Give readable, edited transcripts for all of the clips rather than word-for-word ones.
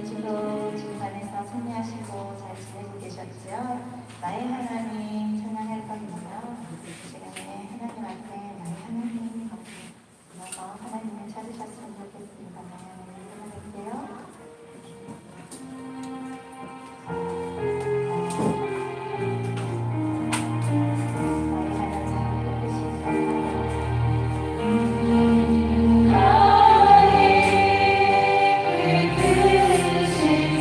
주로 주간에서 승리하시고 잘 지내고 계셨죠? 나의 하나님 찬양할 겁니다. 이 시간에 하나님 앞에 나의 하나님 하고 불러서 하나님을 찾으셨으면 좋겠습니다. 일어나볼게요. 그 뜻이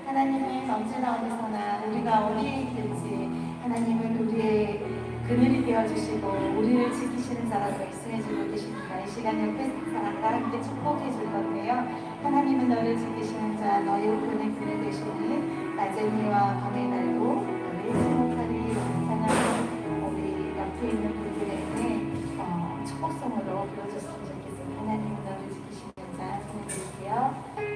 하나님은 언제나 어디서나 우리가 어디에 있든지 하나님은 우리의 그늘이 되어주시고 우리를 지키시는 자가 말씀해주고 계십니다. 이 시간 옆에 사람과 함께 축복해 줄 건데요. 하나님은 너를 지키시는 자, 너의 우편의 그늘 되시니 낮은 해와 밤의 날도 너를 지목하리. 찬양 우리 옆에 있는 분들에게 축복성으로 불러줬으면 좋겠습니다. 하나님은 너를 지키시는 자, 전해드릴게요.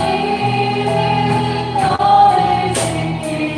하나님은 너를 지키시는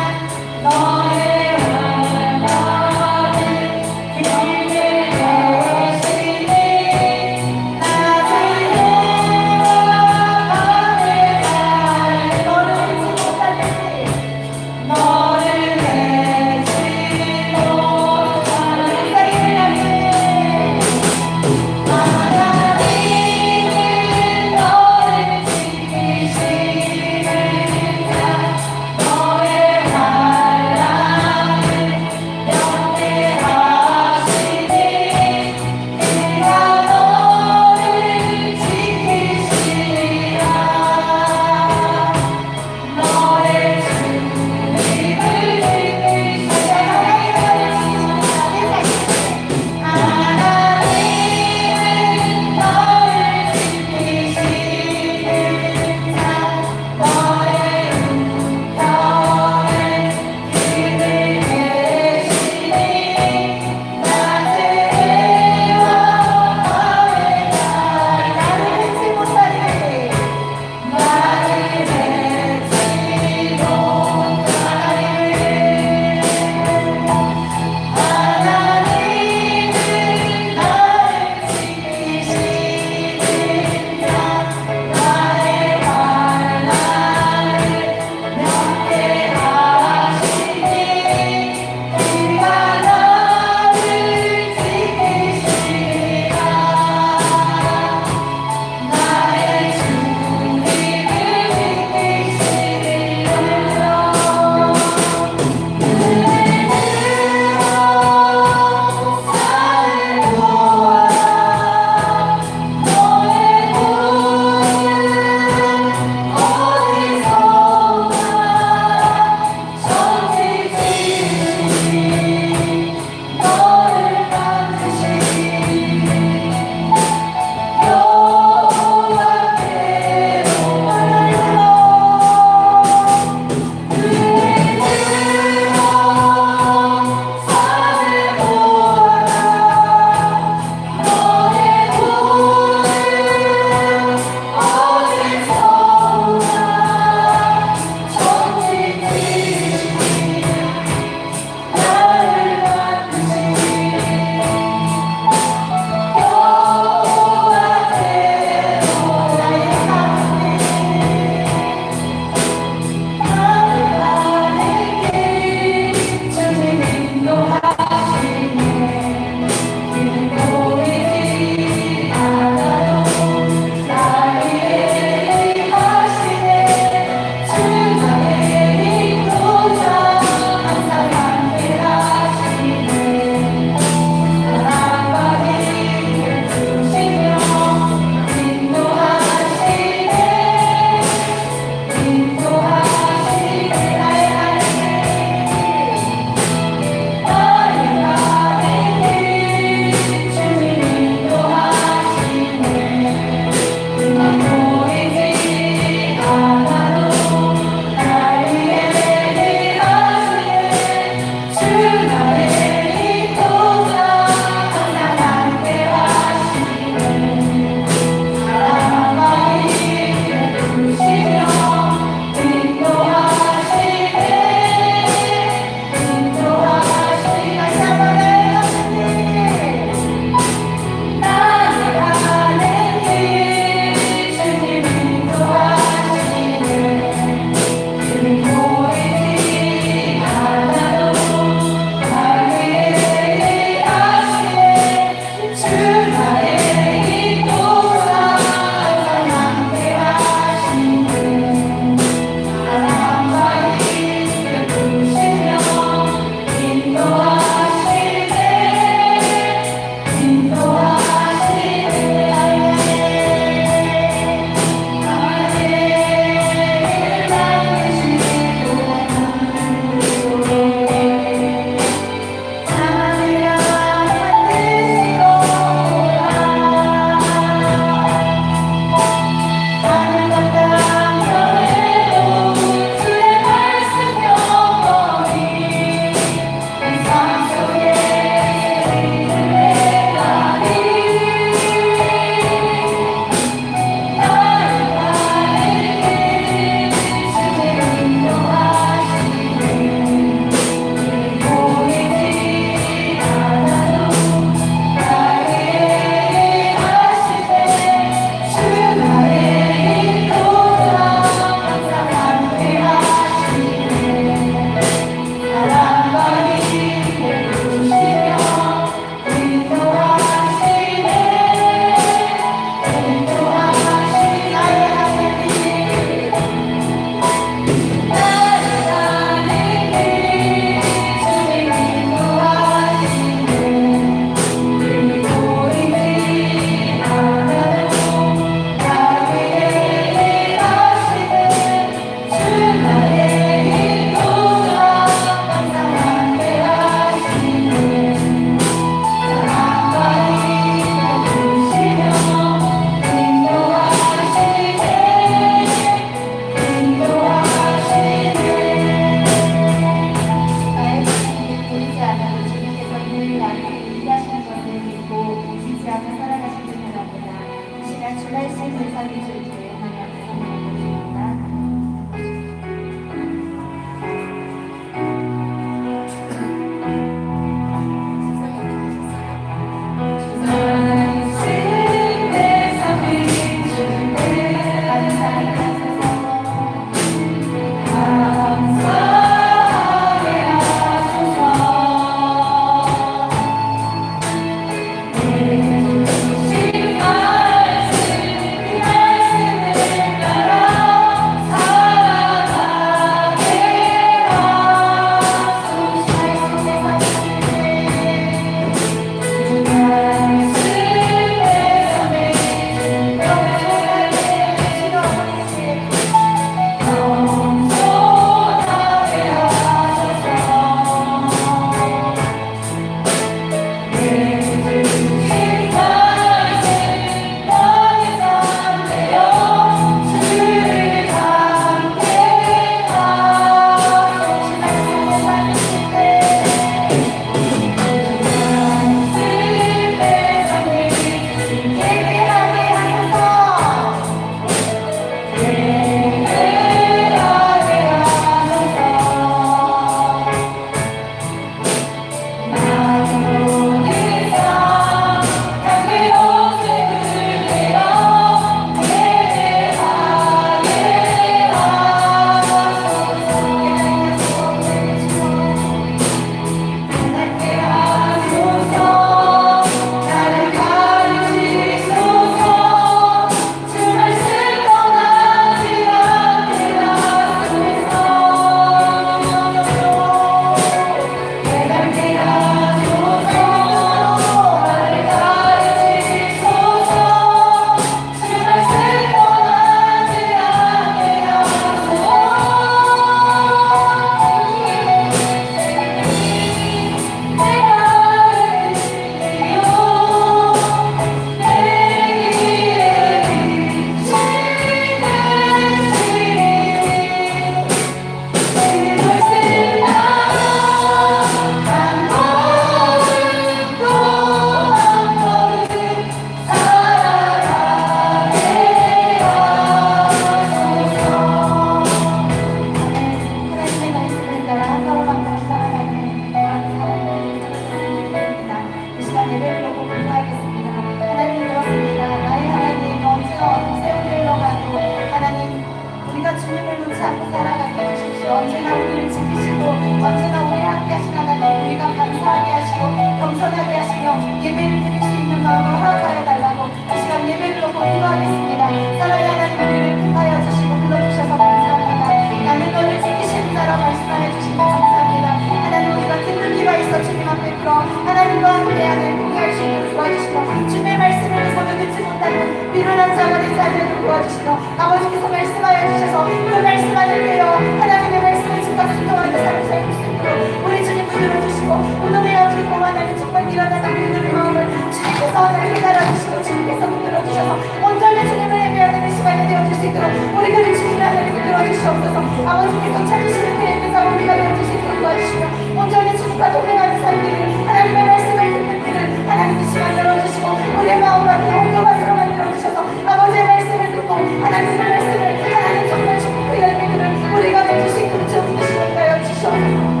우리를 지키시고 언제나 우리 함께 하신 하나님, 우리가 감사하게 하시고 겸손하게 하시며 예배를 드릴 수 있는 마음을 허락하여 달라고 이 시간 예배를 놓고 기도하겠습니다. 사랑의 하나님, 우리를 택하여 주시고 불러주셔서 감사합니다. 나는 너를 지키시는 자라 말씀하여 주시니 감사합니다. 하나님, 우리가 듣는 귀가 있어 주님 앞에 들어 하나님과 함께하는 공개할 수 있도록 도와주시고 주님의 말씀을 듣고도 듣지 못하는 미련한 자가 되지 않도록 도와주시고 아버지께서 말씀하여 주셔서 그 말씀 안에 되어 하나님의 말씀을 즉각 순종하는 삶을 살고 수 있도록 우리 주님 붙들어주시고 오늘의 어두운 봄 하나님 정말 미련하다 우리들의 마음을 주님께서 하나님 깨달아주시고 주님께서 붙들어주셔서 온전히 주님을 예배하는 이 시간이 되어줄 수 있도록 우리 그를 주님을 하나님 붙들어주시옵소서. 아버지께서 찾으시는 그 예배자 우리가 되어줄 수 있도록 도와주시며 온전히 주님과 동행하는 삶들을 하나님의 말씀을 듣는 길을 하나님 이 시간 열어주시고 우리의 마음을 온전하도록 만들어주셔서 아버지의 말씀을 듣고 하나님의 말씀을 하나님 정말 주님 그 열매들을 우리가 맺을 수 있도록 주님의 시간을 하여 주시옵소서.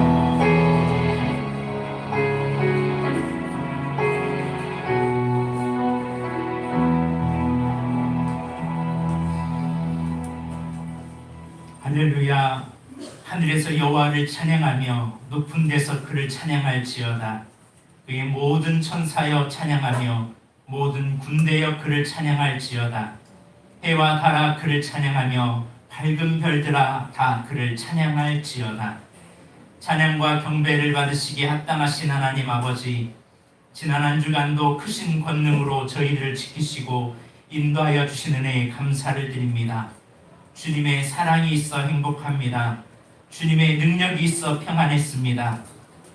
할렐루야. 하늘에서 여호와를 찬양하며 높은 데서 그를 찬양할지어다. 그의 모든 천사여 찬양하며 모든 군대여 그를 찬양할지어다. 해와 달아 그를 찬양하며 밝은 별들아 다 그를 찬양할지어다. 찬양과 경배를 받으시기에 합당하신 하나님 아버지, 지난 한 주간도 크신 권능으로 저희를 지키시고 인도하여 주신 은혜에 감사를 드립니다. 주님의 사랑이 있어 행복합니다. 주님의 능력이 있어 평안했습니다.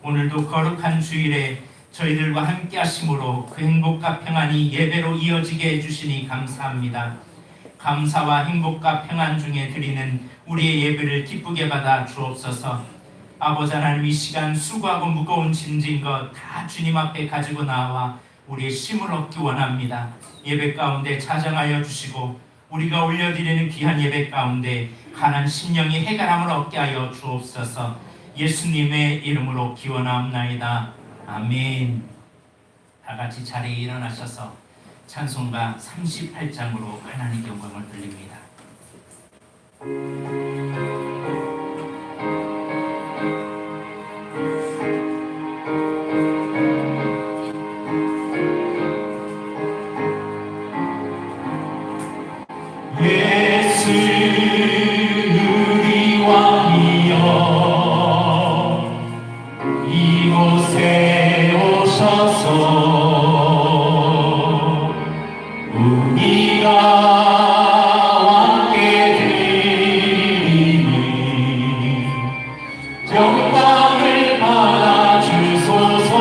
오늘도 거룩한 주일에 저희들과 함께 하심으로 그 행복과 평안이 예배로 이어지게 해주시니 감사합니다. 감사와 행복과 평안 중에 드리는 우리의 예배를 기쁘게 받아 주옵소서. 아버지 하나님, 이 시간 수고하고 무거운 짐진 것 다 주님 앞에 가지고 나와 우리의 쉼을 얻기 원합니다. 예배 가운데 자정하여 주시고 우리가 올려드리는 귀한 예배 가운데 가난 심령이 해결함을 얻게 하여 주옵소서. 예수님의 이름으로 기원하옵나이다. 아멘. 다 같이 자리에 일어나셔서 찬송가 38장으로 하나님의 영광을 돌립니다. 예수 우리 왕이여 이곳에 오셔서 우리가 함께 드리니 영광을 받아 주소서.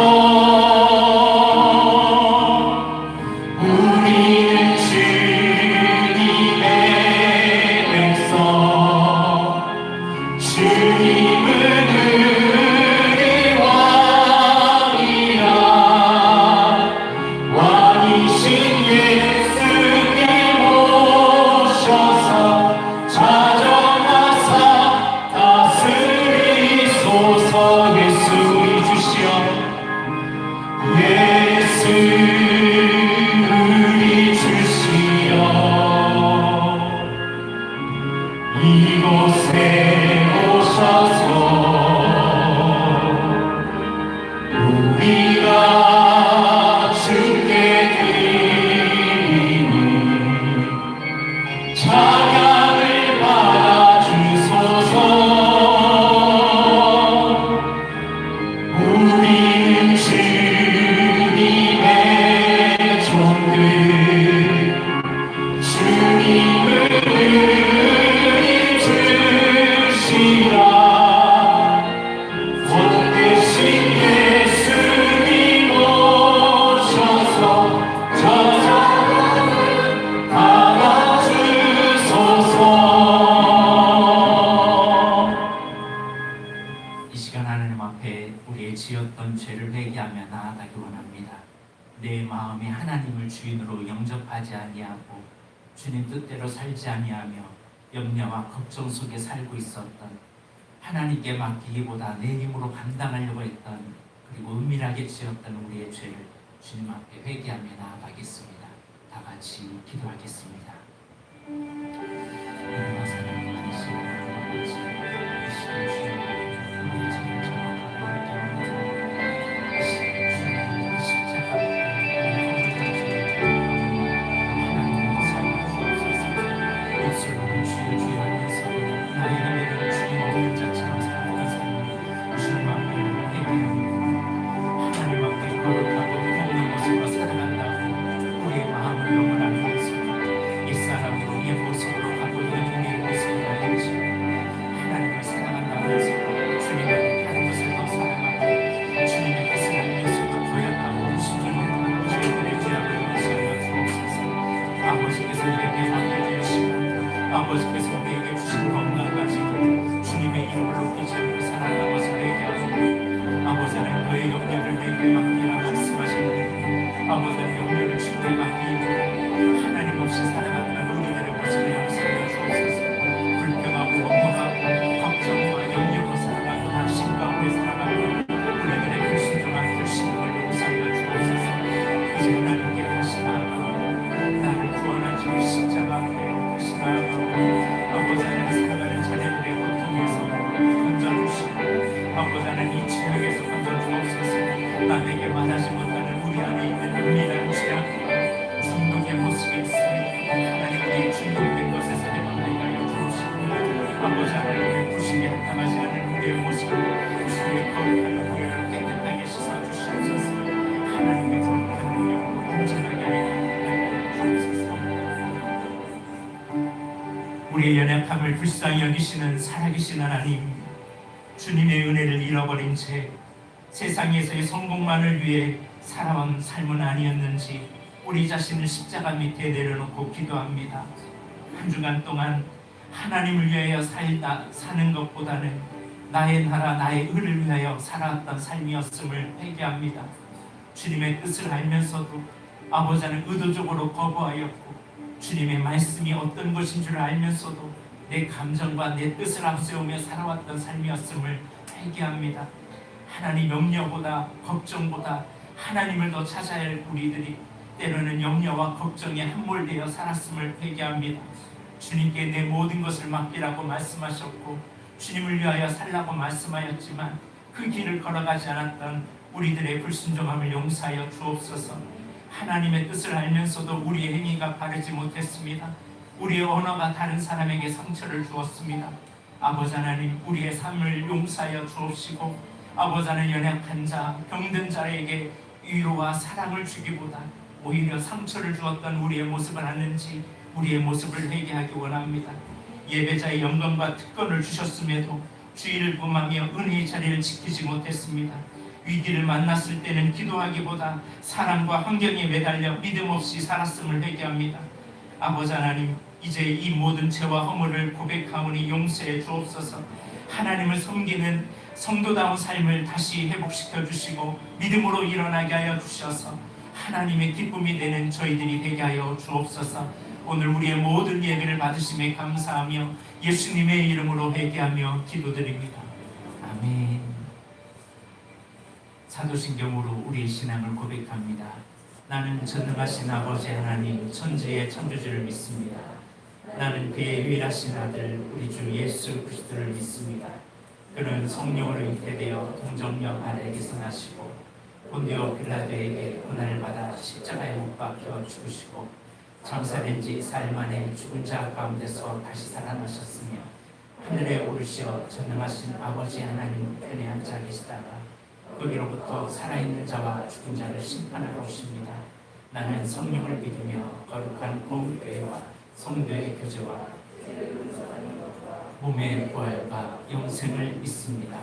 우리는 주님의 백성, 주님은 우리 왕이라. 왕이신 예수님 오셔서 찾아와서 다스리소서. 예수 우리 주시여, 예수 우리 주시여, 이곳에 오셔서 우리가 주께 드리니 찬양을 받아 주소서. 우리는 주님의 종들, 주님을 주시라. 원되신 예수님 오셔서 찾아가는 받아주소서. 이 시간 하나님 앞에 우리의 지었던 죄를 회개하며 나아가기 원합니다. 내 마음에 하나님을 주인으로 영접하지 아니하고 주님 뜻대로 살지 아니하며 염려와 걱정 속에 살고 있었던, 하나님께 맡기기보다 내 힘으로 감당하려고 했던, 그리고 은밀하게 지었던 우리의 죄를 주님 앞에 회개하며 나아가겠습니다. 다 같이 기도하겠습니다. 사랑의 하나님 아버지, 이 시간 주님 연약함을 불쌍히 여기시는 살아계신 하나님, 주님의 은혜를 잃어버린 채 세상에서의 성공만을 위해 살아온 삶은 아니었는지 우리 자신을 십자가 밑에 내려놓고 기도합니다. 한 주간 동안 하나님을 위하여 사는 것보다는 나의 나라, 나의 의를 위하여 살아왔던 삶이었음을 회개합니다. 주님의 뜻을 알면서도 아버지는 의도적으로 거부하였고, 주님의 말씀이 어떤 것인 줄 알면서도 내 감정과 내 뜻을 앞세우며 살아왔던 삶이었음을 회개합니다. 하나님 염려보다 걱정보다 하나님을 더 찾아야 할 우리들이 때로는 염려와 걱정에 함몰되어 살았음을 회개합니다. 주님께 내 모든 것을 맡기라고 말씀하셨고 주님을 위하여 살라고 말씀하였지만 그 길을 걸어가지 않았던 우리들의 불순종함을 용서하여 주옵소서. 하나님의 뜻을 알면서도 우리의 행위가 바르지 못했습니다. 우리의 언어가 다른 사람에게 상처를 주었습니다. 아버지 하나님, 우리의 삶을 용서하여 주옵시고 아버지 하나님, 연약한 자, 병든 자에게 위로와 사랑을 주기보다 오히려 상처를 주었던 우리의 모습은 아는지 우리의 모습을 회개하기 원합니다. 예배자의 영광과 특권을 주셨음에도 주의를 범하며 은혜의 자리를 지키지 못했습니다. 위기를 만났을 때는 기도하기보다 사람과 환경에 매달려 믿음 없이 살았음을 회개합니다. 아버지 하나님, 이제 이 모든 죄와 허물을 고백하오니 용서해 주옵소서. 하나님을 섬기는 성도다운 삶을 다시 회복시켜 주시고 믿음으로 일어나게 하여 주셔서 하나님의 기쁨이 되는 저희들이 되게 하여 주옵소서. 오늘 우리의 모든 예배를 받으심에 감사하며 예수님의 이름으로 회개하며 기도드립니다. 아멘. 사도신경으로 우리의 신앙을 고백합니다. 나는 전능하신 아버지 하나님 천지의 창조주를 믿습니다. 나는 그의 유일하신 아들 우리 주 예수 그리스도를 믿습니다. 그는 성령으로 잉태되어 동정녀 마리아에게서 나시고 본디오 빌라도에게 고난을 받아 십자가에 못 박혀 죽으시고 장사된 지 4일 만에 죽은 자 가운데서 다시 살아나셨으며 하늘에 오르시어 전능하신 아버지 하나님 편에 앉아 계시다가 거기로부터 살아있는 자와 죽은 자를 심판하러 오십니다. 나는 성령을 믿으며 거룩한 공교회와 성도의 교제와 몸의 부활과 영생을 믿습니다.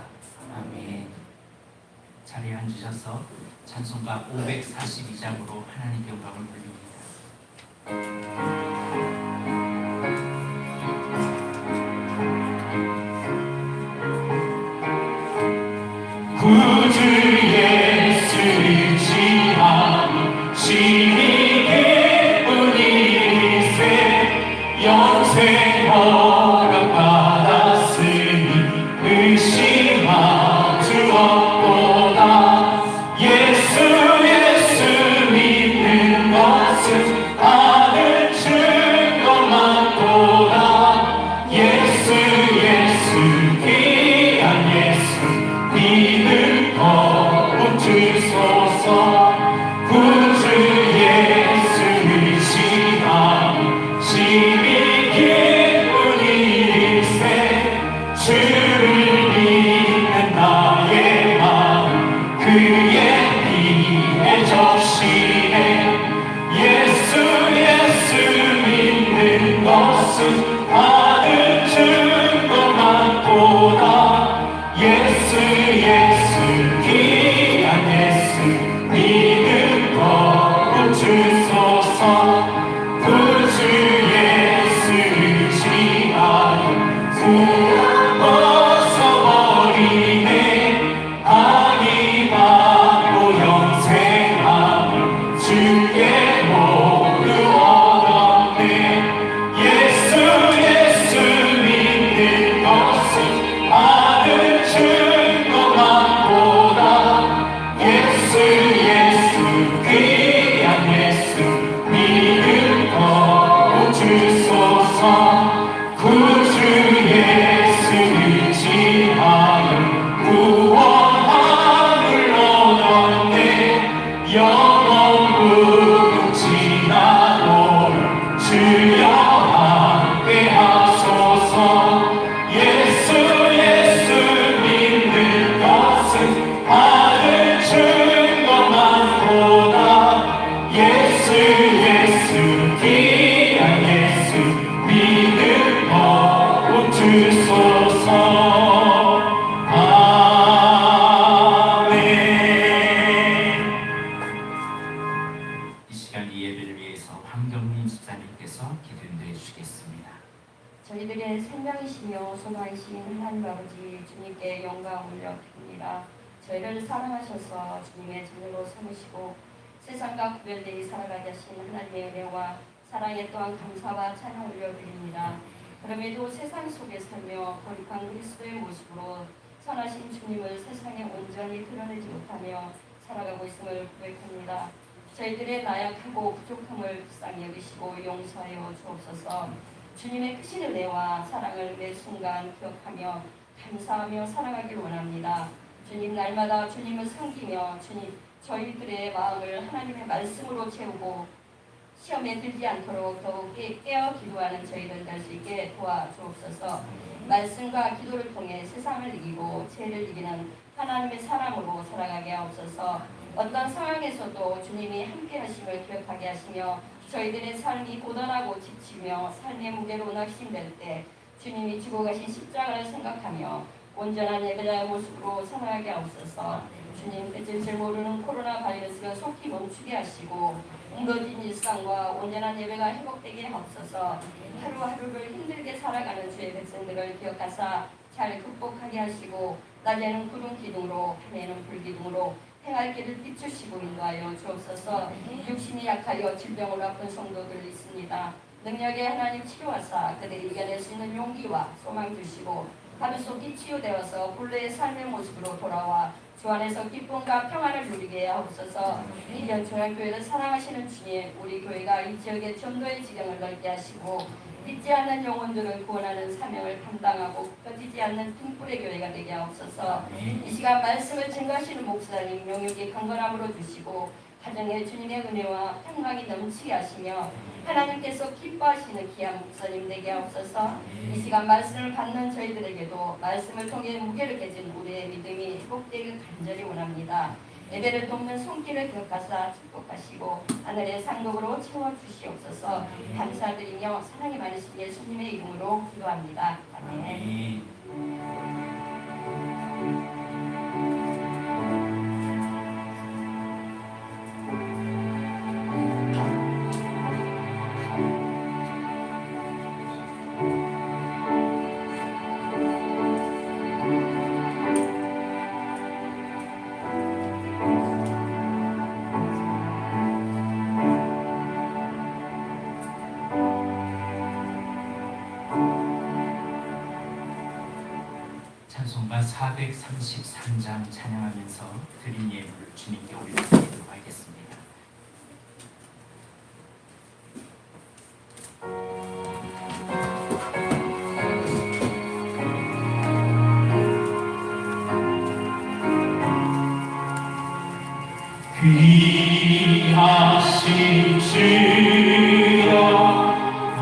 아멘. 자리에 앉으셔서 찬송가 542장으로 하나님께 영광을 돌립니다. 구주 예수를 지하니 심히 기쁜 일세 영생 허락받았으니 의심하지 없도다. 예수 믿는 것은 다른 증거만 도다. 예수 귀한 예수 믿는 것 주소서. 구주 예수를 지하니 심히 기쁜 일세 주를 믿는 나의 마음 그의 피에 적시네. 예수 믿는 것은 다른 증거만 보다. 예수 귀한 예수 믿는 것 주소서. 구주 예수를 지하니 구원 벗어버리네. 아니 받고 영생함을 주께 모두 얻었네. 예수 믿는 것은 다른 증거만 보다. 올려 드립니다. 저희를 사랑하셔서 주님의 자녀로 삼으시고 세상과 구별되이 살아가게 하신 하나님의 은혜와 사랑에 또한 감사와 찬양 올려드립니다. 그럼에도 세상 속에 살며 거룩한 그리스도의 모습으로 선하신 주님을 세상에 온전히 드러내지 못하며 살아가고 있음을 고백합니다. 저희들의 나약하고 부족함을 불쌍히 여기시고 용서하여 주옵소서. 주님의 크신 은혜와 사랑을 매 순간 기억하며 감사하며 살아가길 원합니다. 주님 날마다 주님을 섬기며 주님 저희들의 마음을 하나님의 말씀으로 채우고 시험에 들지 않도록 더욱 깨어 기도하는 저희들 될 수 있게 도와주옵소서. 말씀과 기도를 통해 세상을 이기고 죄를 이기는 하나님의 사람으로 살아가게 하옵소서. 어떤 상황에서도 주님이 함께 하심을 기억하게 하시며 저희들의 삶이 고단하고 지치며 삶의 무게로 낙심될 때 주님이 지고 가신 십자가를 생각하며 온전한 예배자의 모습으로 살아가게 하옵소서. 주님 맺을 줄 모르는 코로나 바이러스가 속히 멈추게 하시고 무너진 일상과 온전한 예배가 회복되게 하옵소서. 하루하루를 힘들게 살아가는 주의 백성들을 기억하사 잘 극복하게 하시고 낮에는 구름 기둥으로 밤에는 불 기둥으로 행할 길을 비추시고 인도하여 주옵소서. 육신이 약하여 질병으로 아픈 성도들 있습니다. 능력의 하나님 치료하사 그들이 이겨낼 수 있는 용기와 소망 주시고 하루 속이 치유되어서 본래의 삶의 모습으로 돌아와 주 안에서 기쁨과 평안을 누리게 하옵소서. 이견 중앙교회를 사랑하시는 주님, 우리 교회가 이 지역의 전도의 지경을 넓게 하시고 잊지 않는 영혼들을 구원하는 사명을 감당하고 꺼지지 않는 등불의 교회가 되게 하옵소서. 이 시간 말씀을 증거하시는 목사님 영육이 강건함으로 주시고 가정에 주님의 은혜와 평강이 넘치게 하시며 하나님께서 기뻐하시는 귀한 목사님 되게 하옵소서. 이 시간 말씀을 받는 저희들에게도 말씀을 통해 무게를 깨진 우리의 믿음이 회복되길 간절히 원합니다. 예배를 돕는 손길을 기억하사 축복하시고 하늘의 상급으로 채워주시옵소서. 감사드리며 사랑이 많으신 예수님의 이름으로 기도합니다. 아멘. 찬송가 433장 찬양하면서 드린 예물을 주님께 올려드리도록 하겠습니다. 귀하신 주여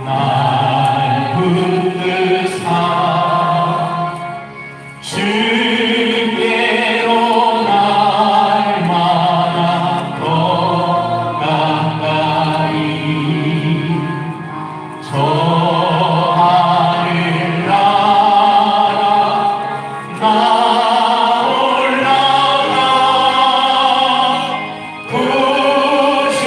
날 붙드사 주께로 날마다 더 가까이 저 하늘 나라 나 올라가 구주의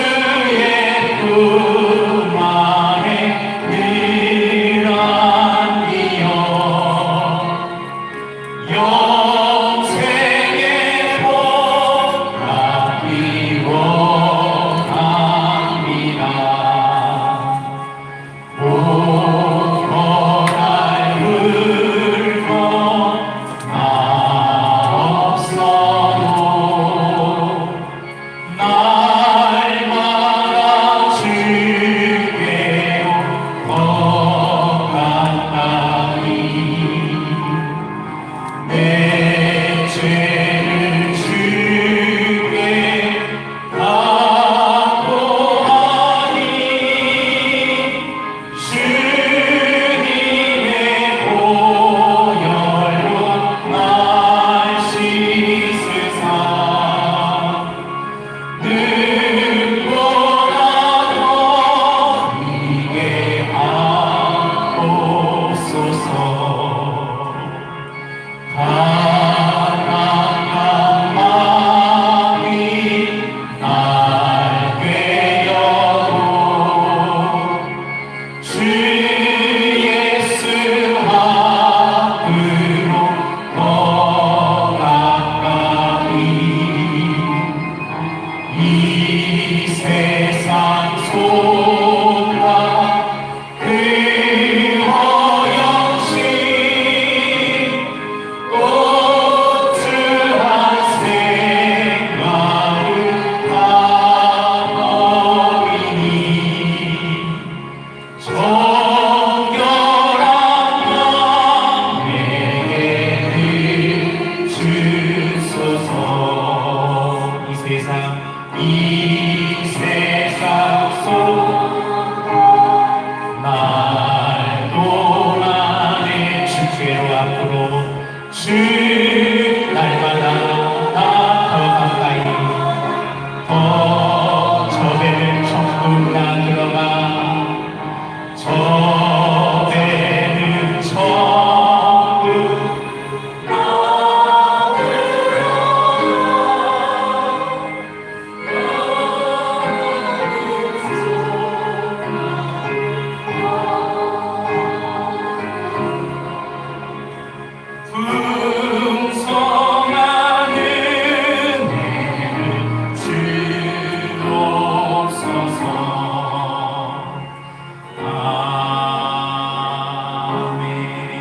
이 세상 속 날동안의 주께로 앞으로 주 날마다 더 가까이 더 저 배를 전부 나 들어가 저 배는 전부 풍성한 은혜를 주옵소서. 아멘.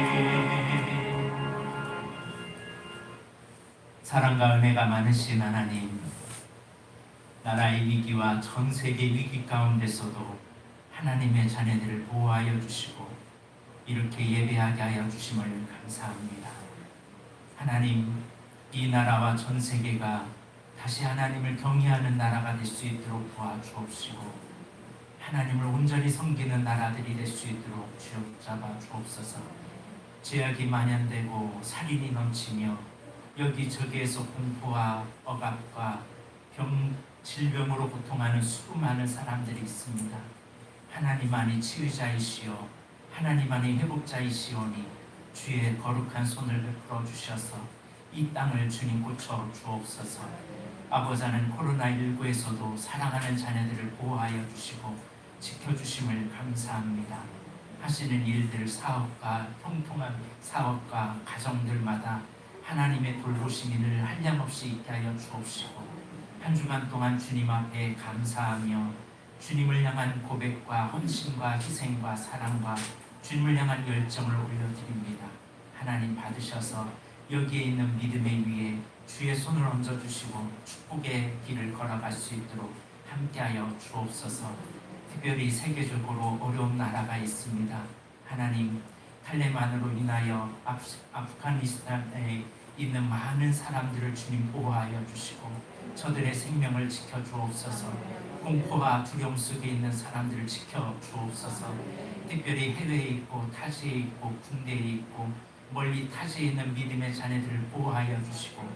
사랑과 은혜가 많으신 하나님, 나라의 위기와 전 세계 위기 가운데서도 하나님의 자녀들을 보호하여 주시고 이렇게 예배하게 하여 주심을 감사합니다. 하나님, 이 나라와 전 세계가 다시 하나님을 경외하는 나라가 될 수 있도록 도와주옵시고 하나님을 온전히 섬기는 나라들이 될 수 있도록 주역잡아 주옵소서. 죄악이 만연되고 살인이 넘치며 여기저기에서 공포와 억압과 질병으로 고통하는 수많은 사람들이 있습니다. 하나님만이 치유자이시오 하나님만이 회복자이시오니 주의 거룩한 손을 베풀어 주셔서 이 땅을 주님 고쳐 주옵소서. 아버지는 코로나19에서도 사랑하는 자녀들을 보호하여 주시고 지켜주심을 감사합니다. 하시는 일들, 사업과 형통한 사업과 가정들마다 하나님의 돌보심이 늘 한량없이 있게 하여 주옵시고 한 주간 동안 주님 앞에 감사하며 주님을 향한 고백과 헌신과 희생과 사랑과 주님을 향한 열정을 올려드립니다. 하나님 받으셔서 여기에 있는 믿음의 위에 주의 손을 얹어주시고 축복의 길을 걸어갈 수 있도록 함께하여 주옵소서. 특별히 세계적으로 어려운 나라가 있습니다. 하나님, 탈레반으로 인하여 아프가니스탄에 있는 많은 사람들을 주님 보호하여 주시고 저들의 생명을 지켜주옵소서. 공포와 두려움 속에 있는 사람들을 지켜주옵소서. 특별히 해외에 있고 타지에 있고 군대에 있고 멀리 타지에 있는 믿음의 자녀들을 보호하여 주시고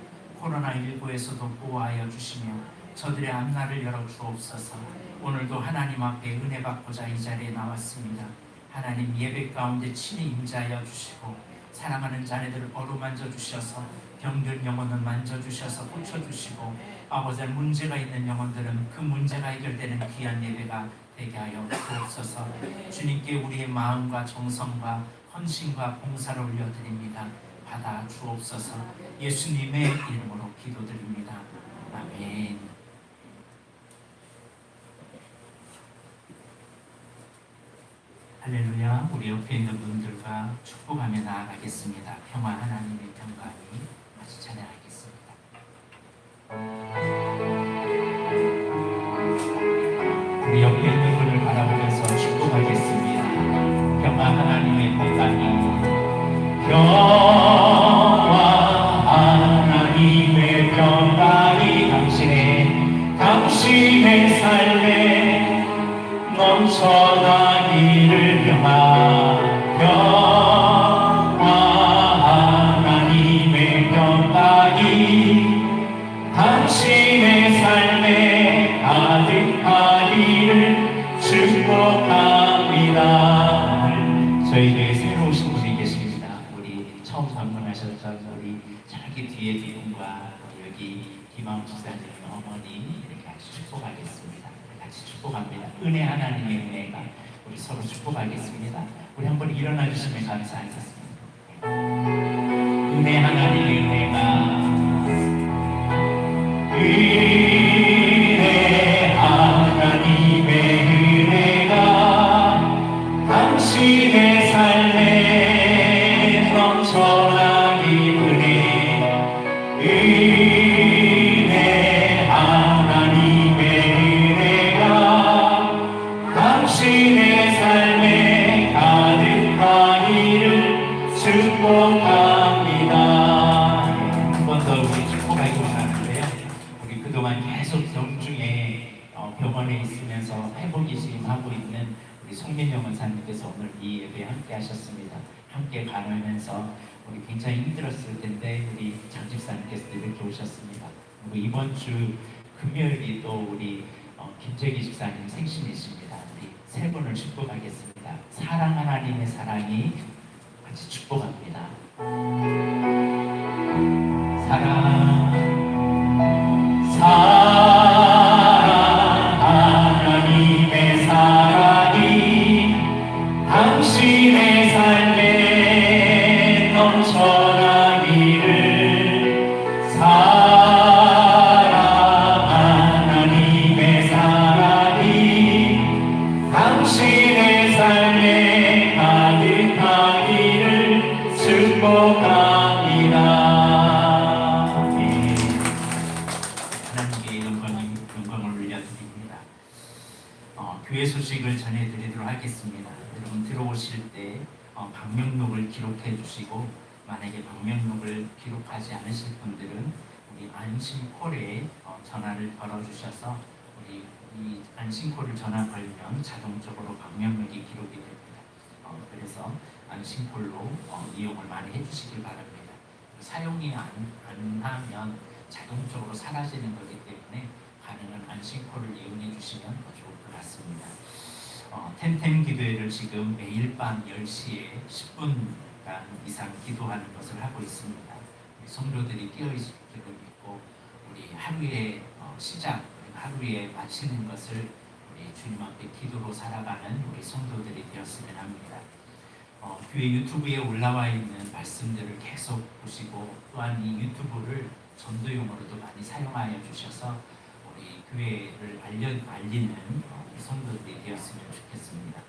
코로나19에서도 보호하여 주시며 저들의 앞날을 열어 주옵소서. 오늘도 하나님 앞에 은혜 받고자 이 자리에 나왔습니다. 하나님, 예배 가운데 친히 임재하여 주시고 사랑하는 자녀들을 어루만져 주셔서 병든 영혼을 만져주셔서 고쳐주시고 아버지, 문제가 있는 영혼들은 그 문제가 해결되는 귀한 예배가 되게 하여 주옵소서. 주님께 우리의 마음과 정성과 헌신과 봉사를 올려드립니다. 받아 주옵소서. 예수님의 이름으로 기도드립니다. 아멘. 할렐루야. 우리 옆에 있는 분들과 축복하며 나아가겠습니다. 평화 하나님의 평강이 같이 찬양하겠습니다. 우리 옆에 있는 분을 바라보면서 축복하겠습니다. 평화 하나님의 평강이 당신의 삶에 넘쳐나기를 평화 하나님의 평강이 당신의 삶에 가득하기를 축복합니다. 저희 교회 새로 오신 분이 계십니다. 우리 처음 방문하셨던 우리 저기 뒤에 분과 여기 김하우 집사님 어머니 이렇게 같이 축복하겠습니다. 같이 축복합니다. 은혜 하나님의 은혜가 우리 서로 축복하겠습니다. 우리 한번 일어나 주시면 감사하겠습니다. 은혜 하나님의 은혜가 당신의 삶에 넘쳐나기 은혜 하나님의 은혜가 당신의 삶에 가득하기를 축복합니다. 한 번 더 우리 축복하기 원하는데요. 우리 그동안 계속 병중에 병원에 있으면서 회복이 지금 하고 있는 우리 송민영 원사님께서 오늘 이 예배에 함께 하셨습니다. 함께 강하면서 우리 굉장히 힘들었을 텐데 우리 장 집사님께서 이렇게 오셨습니다. 그리고 이번 주 금요일이 또 우리 김재기 집사님 생신이십니다. 우리 세 분을 축복하겠습니다. 사랑 하나님의 사랑이 같이 축복합니다. 사랑 하나님의 사랑이 당신의 삶에 넘쳐나기를 사랑 하나님의 사랑이 당신의 삶에 가득하기를 축복합니다. 영광을 올려드립니다. 교회 소식을 전해드리도록 하겠습니다. 여러분 들어오실 때 방명록을 기록해 주시고 만약에 방명록을 기록하지 않으실 분들은 우리 안심콜에 전화를 걸어주셔서 우리 이 안심콜을 전화 걸면 자동적으로 방명록이 기록이 됩니다. 그래서 안심콜로 이용을 많이 해주시길 바랍니다. 사용이 안 하면 자동적으로 사라지는 거기 때문에 가능한 안심콜을 이용해 주시면 더 좋을 것 같습니다. 템템 기도회를 지금 매일 밤 10시에 10분간 이상 기도하는 것을 하고 있습니다. 우리 성도들이 깨어있을 줄 믿고 우리 하루의 시작, 하루에 마치는 것을 우리 주님 앞에 기도로 살아가는 우리 성도들이 되었으면 합니다. 교회 유튜브에 올라와 있는 말씀들을 계속 보시고 또한 이 유튜브를 전도용으로도 많이 사용하여 주셔서 우리 교회를 알리는 성도들이 되었으면 좋겠습니다.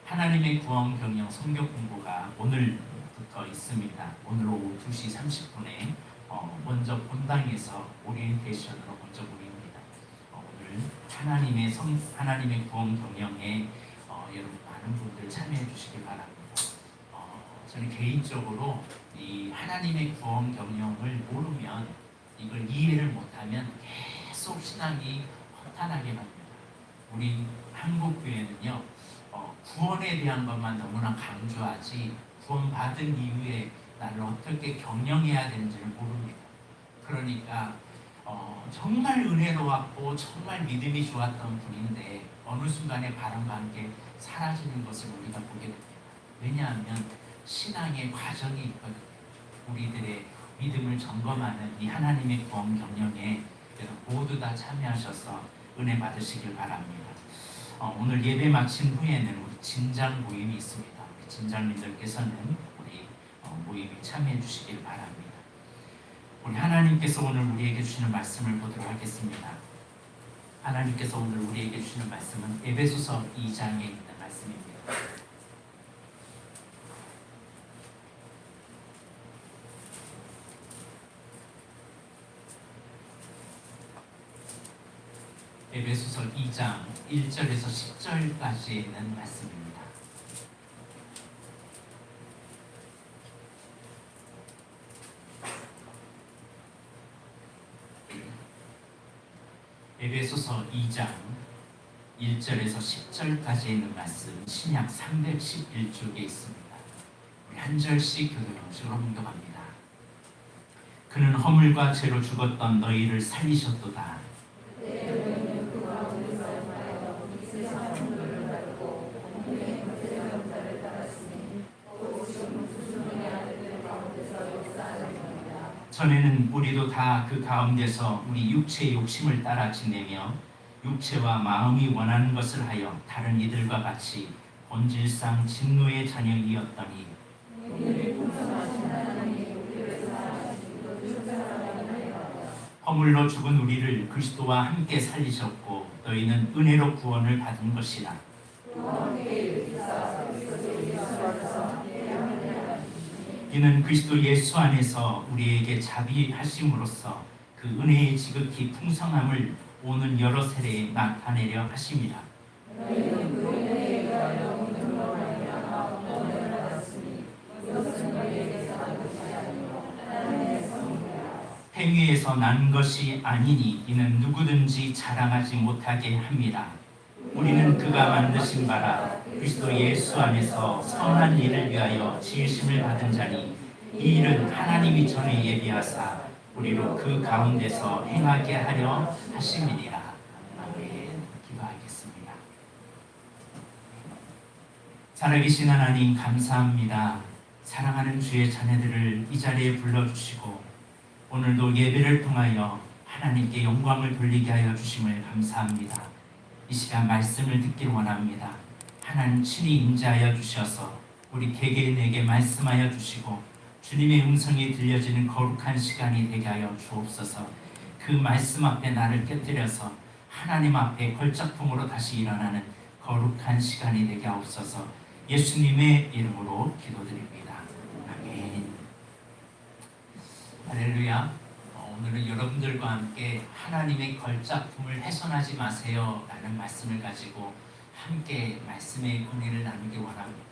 하나님의 구원 경영 성경 공부가 오늘부터 있습니다. 오늘 오후 2시 30분에 먼저 본당에서 오리엔테이션으로 먼저 모입니다. 오늘 하나님의 구원 경영에 여러분 많은 분들 참여해 주시길 바랍니다. 저는 개인적으로 이 하나님의 구원 경영을 모르면 이걸 이해를 못하면 계속 신앙이 허탄하게 됩니다. 우리 한국 교회는요 구원에 대한 것만 너무나 강조하지 구원받은 이후에 나를 어떻게 경영해야 되는지를 모릅니다. 그러니까 정말 은혜로웠고 정말 믿음이 좋았던 분인데 어느 순간에 바람과 함께 사라지는 것을 우리가 보게 됩니다. 왜냐하면 신앙의 과정이 있거든요. 우리들의 믿음을 점검하는 이 하나님의 구원 경영에 모두 다 참여하셔서 은혜 받으시길 바랍니다. 오늘 예배 마친 후에는 우리 진장 모임이 있습니다. 우리 진장님들께서는 우리 모임에 참여해 주시길 바랍니다. 우리 하나님께서 오늘 우리에게 주시는 말씀을 보도록 하겠습니다. 하나님께서 오늘 우리에게 주시는 말씀은 에베소서 2장에 있는 말씀입니다. 에베소서 2장 1절에서 10절까지 있는 말씀입니다. 에베소서 2장 1절에서 10절까지 있는 말씀 신약 311쪽에 있습니다. 우리 한 절씩 교도 형식으로 봉독합니다. 그는 허물과 죄로 죽었던 너희를 살리셨도다. 전에는 우리도 다 그 가운데서 우리 육체의 욕심을 따라 지내며 육체와 마음이 원하는 것을 하여 다른 이들과 같이 본질상 진노의 자녀이었더니 허물로 죽은 우리를 그리스도와 함께 살리셨고 너희는 은혜로 구원을 받은 것이라. 이는 그리스도 예수 안에서 우리에게 자비하심으로써 그 은혜의 지극히 풍성함을 오는 여러 세대에 나타내려 하심이라. 행위의 지혜에서 난 것이 아니니 이는 누구든지 자랑하지 못하게 합니다. 우리는 그가 만드신 바라 그리스도 예수 안에서 선한 일을 위하여 지으심을 받은 자니 이 일은 하나님이 전에 예비하사 우리로 그 가운데서 행하게 하려 하심이니라. 아멘. 기도하겠습니다. 살아계신 하나님 감사합니다. 사랑하는 주의 자녀들을 이 자리에 불러주시고 오늘도 예배를 통하여 하나님께 영광을 돌리게 하여 주심을 감사합니다. 이 시간 말씀을 듣길 원합니다. 하나님 친히 임재하여 주셔서 우리 개개인에게 말씀하여 주시고 주님의 음성이 들려지는 거룩한 시간이 되게 하여 주옵소서. 그 말씀 앞에 나를 곁들여서 하나님 앞에 걸작품으로 다시 일어나는 거룩한 시간이 되게 하옵소서. 예수님의 이름으로 기도드립니다. 아멘. 할렐루야. 오늘은 여러분들과 함께 하나님의 걸작품을 훼손하지 마세요 라는 말씀을 가지고 함께 말씀의 은혜를 나누기 원합니다.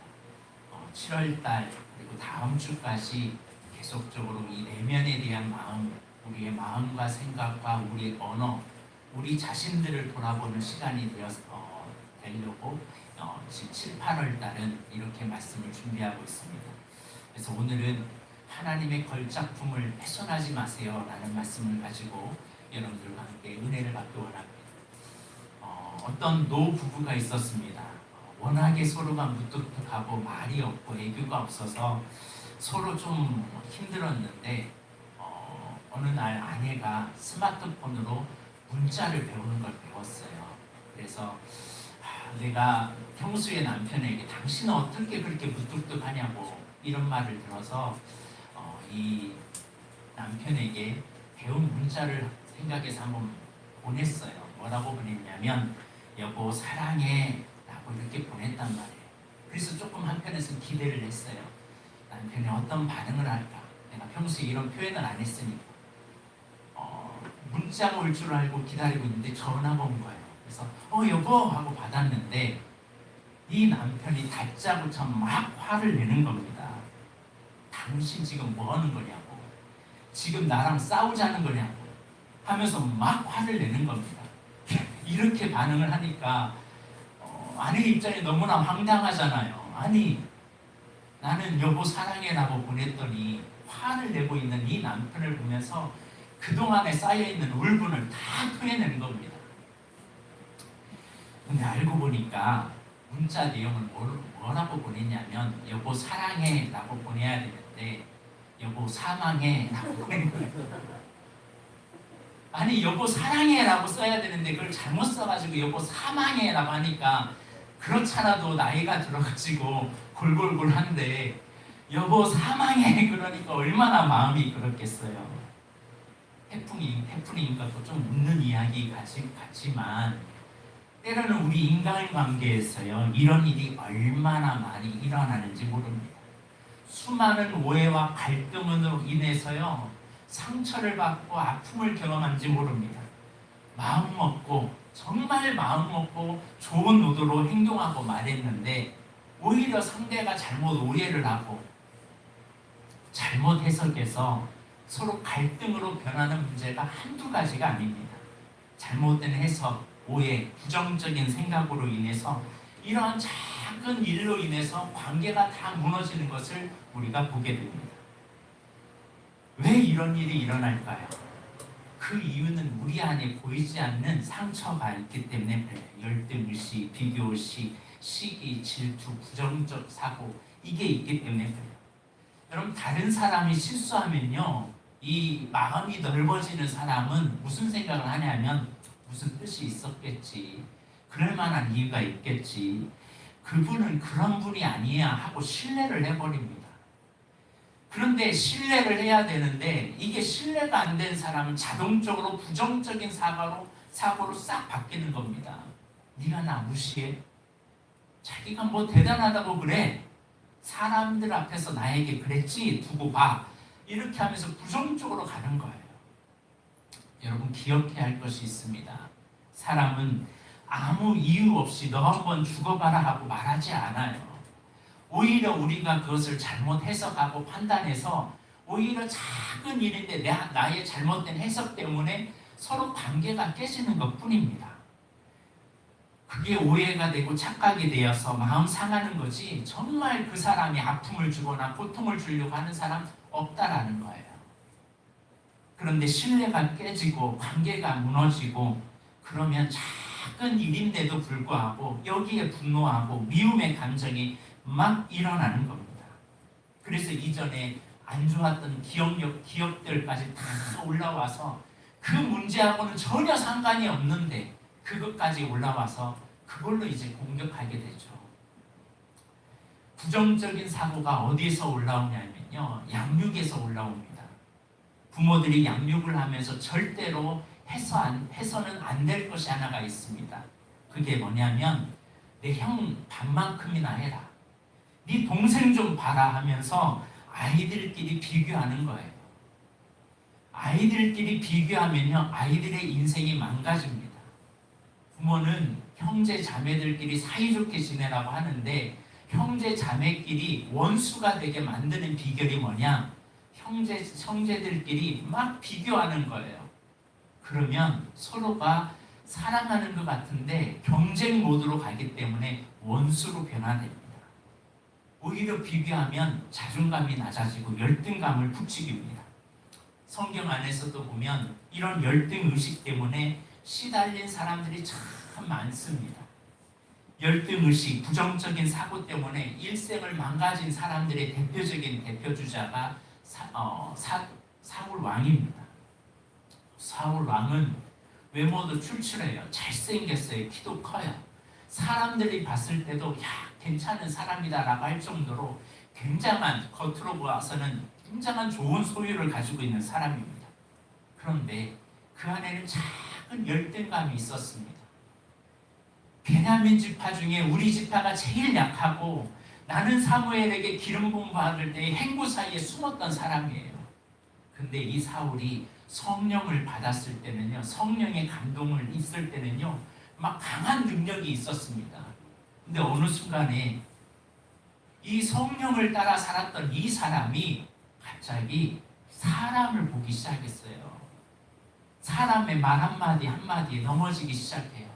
7월달 그리고 다음 주까지 계속적으로 이 내면에 대한 마음, 우리의 마음과 생각과 우리의 언어, 우리 자신들을 돌아보는 시간이 되려고 지금 7, 8월 달은 이렇게 말씀을 준비하고 있습니다. 그래서 오늘은 하나님의 걸작품을 훼손하지 마세요 라는 말씀을 가지고 여러분들과 함께 은혜를 받기 원합니다. 어떤 노부부가 있었습니다. 워낙에 서로가 무뚝뚝하고 말이 없고 애교가 없어서 서로 좀 힘들었는데 어느 날 아내가 스마트폰으로 문자를 배우는 걸 배웠어요. 그래서 내가 평소에 남편에게 당신은 어떻게 그렇게 무뚝뚝하냐고 이런 말을 들어서 이 남편에게 배운 문자를 생각해서 한번 보냈어요. 뭐라고 보냈냐면 여보 사랑해 라고 이렇게 보냈단 말이에요. 그래서 조금 한편에서 기대를 했어요. 남편이 어떤 반응을 할까. 내가 평소에 이런 표현을 안 했으니까 문자가 올 줄 알고 기다리고 있는데 전화가 온 거예요. 그래서 여보 하고 받았는데 이 남편이 다짜고짜 막 화를 내는 겁니다. 당신 지금 뭐 하는 거냐고, 지금 나랑 싸우자는 거냐고 하면서 막 화를 내는 겁니다. 이렇게 반응을 하니까 아내 입장이 너무나 황당하잖아요. 아니 나는 여보 사랑해라고 보냈더니 화를 내고 있는 이 남편을 보면서 그동안에 쌓여있는 울분을 다 토해내는 겁니다. 근데 알고 보니까 문자 내용을 뭐라고 보냈냐면 여보 사랑해 라고 보내야 되는데 여보 사망해 라고 보낸 거예요. 아니 여보 사랑해 라고 써야 되는데 그걸 잘못 써가지고 여보 사망해 라고 하니까 그렇잖아도 나이가 들어가지고 골골골한데 여보 사망해 그러니까 얼마나 마음이 그렇겠어요. 해프닝인가 좀 웃는 이야기 같지만 때로는 우리 인간관계에서요 이런 일이 얼마나 많이 일어나는지 모릅니다. 수많은 오해와 갈등으로 인해서요 상처를 받고 아픔을 경험한지 모릅니다. 마음 먹고 정말 마음 먹고 좋은 의도로 행동하고 말했는데 오히려 상대가 잘못 오해를 하고 잘못 해석해서 서로 갈등으로 변하는 문제가 한두 가지가 아닙니다. 잘못된 해석, 오해, 부정적인 생각으로 인해서 이러한 작은 일로 인해서 관계가 다 무너지는 것을 우리가 보게 됩니다. 왜 이런 일이 일어날까요? 그 이유는 우리 안에 보이지 않는 상처가 있기 때문에 그래요. 열등의식, 비교의식, 시기, 질투, 부정적 사고 이게 있기 때문에 그래요. 여러분 다른 사람이 실수하면요 이 마음이 넓어지는 사람은 무슨 생각을 하냐면 무슨 뜻이 있었겠지, 그럴 만한 이유가 있겠지, 그분은 그런 분이 아니야 하고 신뢰를 해버립니다. 그런데 신뢰를 해야 되는데 이게 신뢰가 안 된 사람은 자동적으로 부정적인 사고로 싹 바뀌는 겁니다. 네가 나 무시해? 자기가 뭐 대단하다고 그래? 사람들 앞에서 나에게 그랬지? 두고 봐. 이렇게 하면서 부정적으로 가는 거예요. 여러분 기억해야 할 것이 있습니다. 사람은 아무 이유 없이 너 한번 죽어봐라 하고 말하지 않아요. 오히려 우리가 그것을 잘못 해석하고 판단해서 오히려 작은 일인데 나의 잘못된 해석 때문에 서로 관계가 깨지는 것뿐입니다. 그게 오해가 되고 착각이 되어서 마음 상하는 거지 정말 그 사람이 아픔을 주거나 고통을 주려고 하는 사람 없다라는 거예요. 그런데 신뢰가 깨지고 관계가 무너지고 그러면 작은 일인데도 불구하고 여기에 분노하고 미움의 감정이 막 일어나는 겁니다. 그래서 이전에 안 좋았던 기억들까지 다 올라와서 그 문제하고는 전혀 상관이 없는데 그것까지 올라와서 그걸로 이제 공격하게 되죠. 부정적인 사고가 어디서 올라오냐면요, 양육에서 올라옵니다. 부모들이 양육을 하면서 절대로 해서는 안 될 것이 하나가 있습니다. 그게 뭐냐면 내 형 반만큼이나 해라, 네 동생 좀 봐라 하면서 아이들끼리 비교하는 거예요. 아이들끼리 비교하면요, 아이들의 인생이 망가집니다. 부모는 형제 자매들끼리 사이좋게 지내라고 하는데 형제 자매끼리 원수가 되게 만드는 비결이 뭐냐? 형제들끼리 막 비교하는 거예요. 그러면 서로가 사랑하는 것 같은데 경쟁 모드로 가기 때문에 원수로 변화됩니다. 오히려 비교하면 자존감이 낮아지고 열등감을 부추깁니다. 성경 안에서도 보면 이런 열등 의식 때문에 시달린 사람들이 참 많습니다. 열등 의식, 부정적인 사고 때문에 일생을 망가진 사람들의 대표적인 대표주자가 사울 왕입니다. 사울 왕은 외모도 출출해요. 잘생겼어요. 키도 커요. 사람들이 봤을 때도 괜찮은 사람이다라고 할 정도로 굉장한, 겉으로 보아서는 굉장한 좋은 소유를 가지고 있는 사람입니다. 그런데 그 안에는 작은 열등감이 있었습니다. 베냐민 지파 중에 우리 지파가 제일 약하고 나는 사무엘에게 기름 부음받을 때 행구 사이에 숨었던 사람이에요. 근데 이 사울이 성령을 받았을 때는요, 성령의 감동을 있을 때는요, 막 강한 능력이 있었습니다. 근데 어느 순간에 이 성령을 따라 살았던 이 사람이 갑자기 사람을 보기 시작했어요. 사람의 말 한마디 한마디에 넘어지기 시작해요.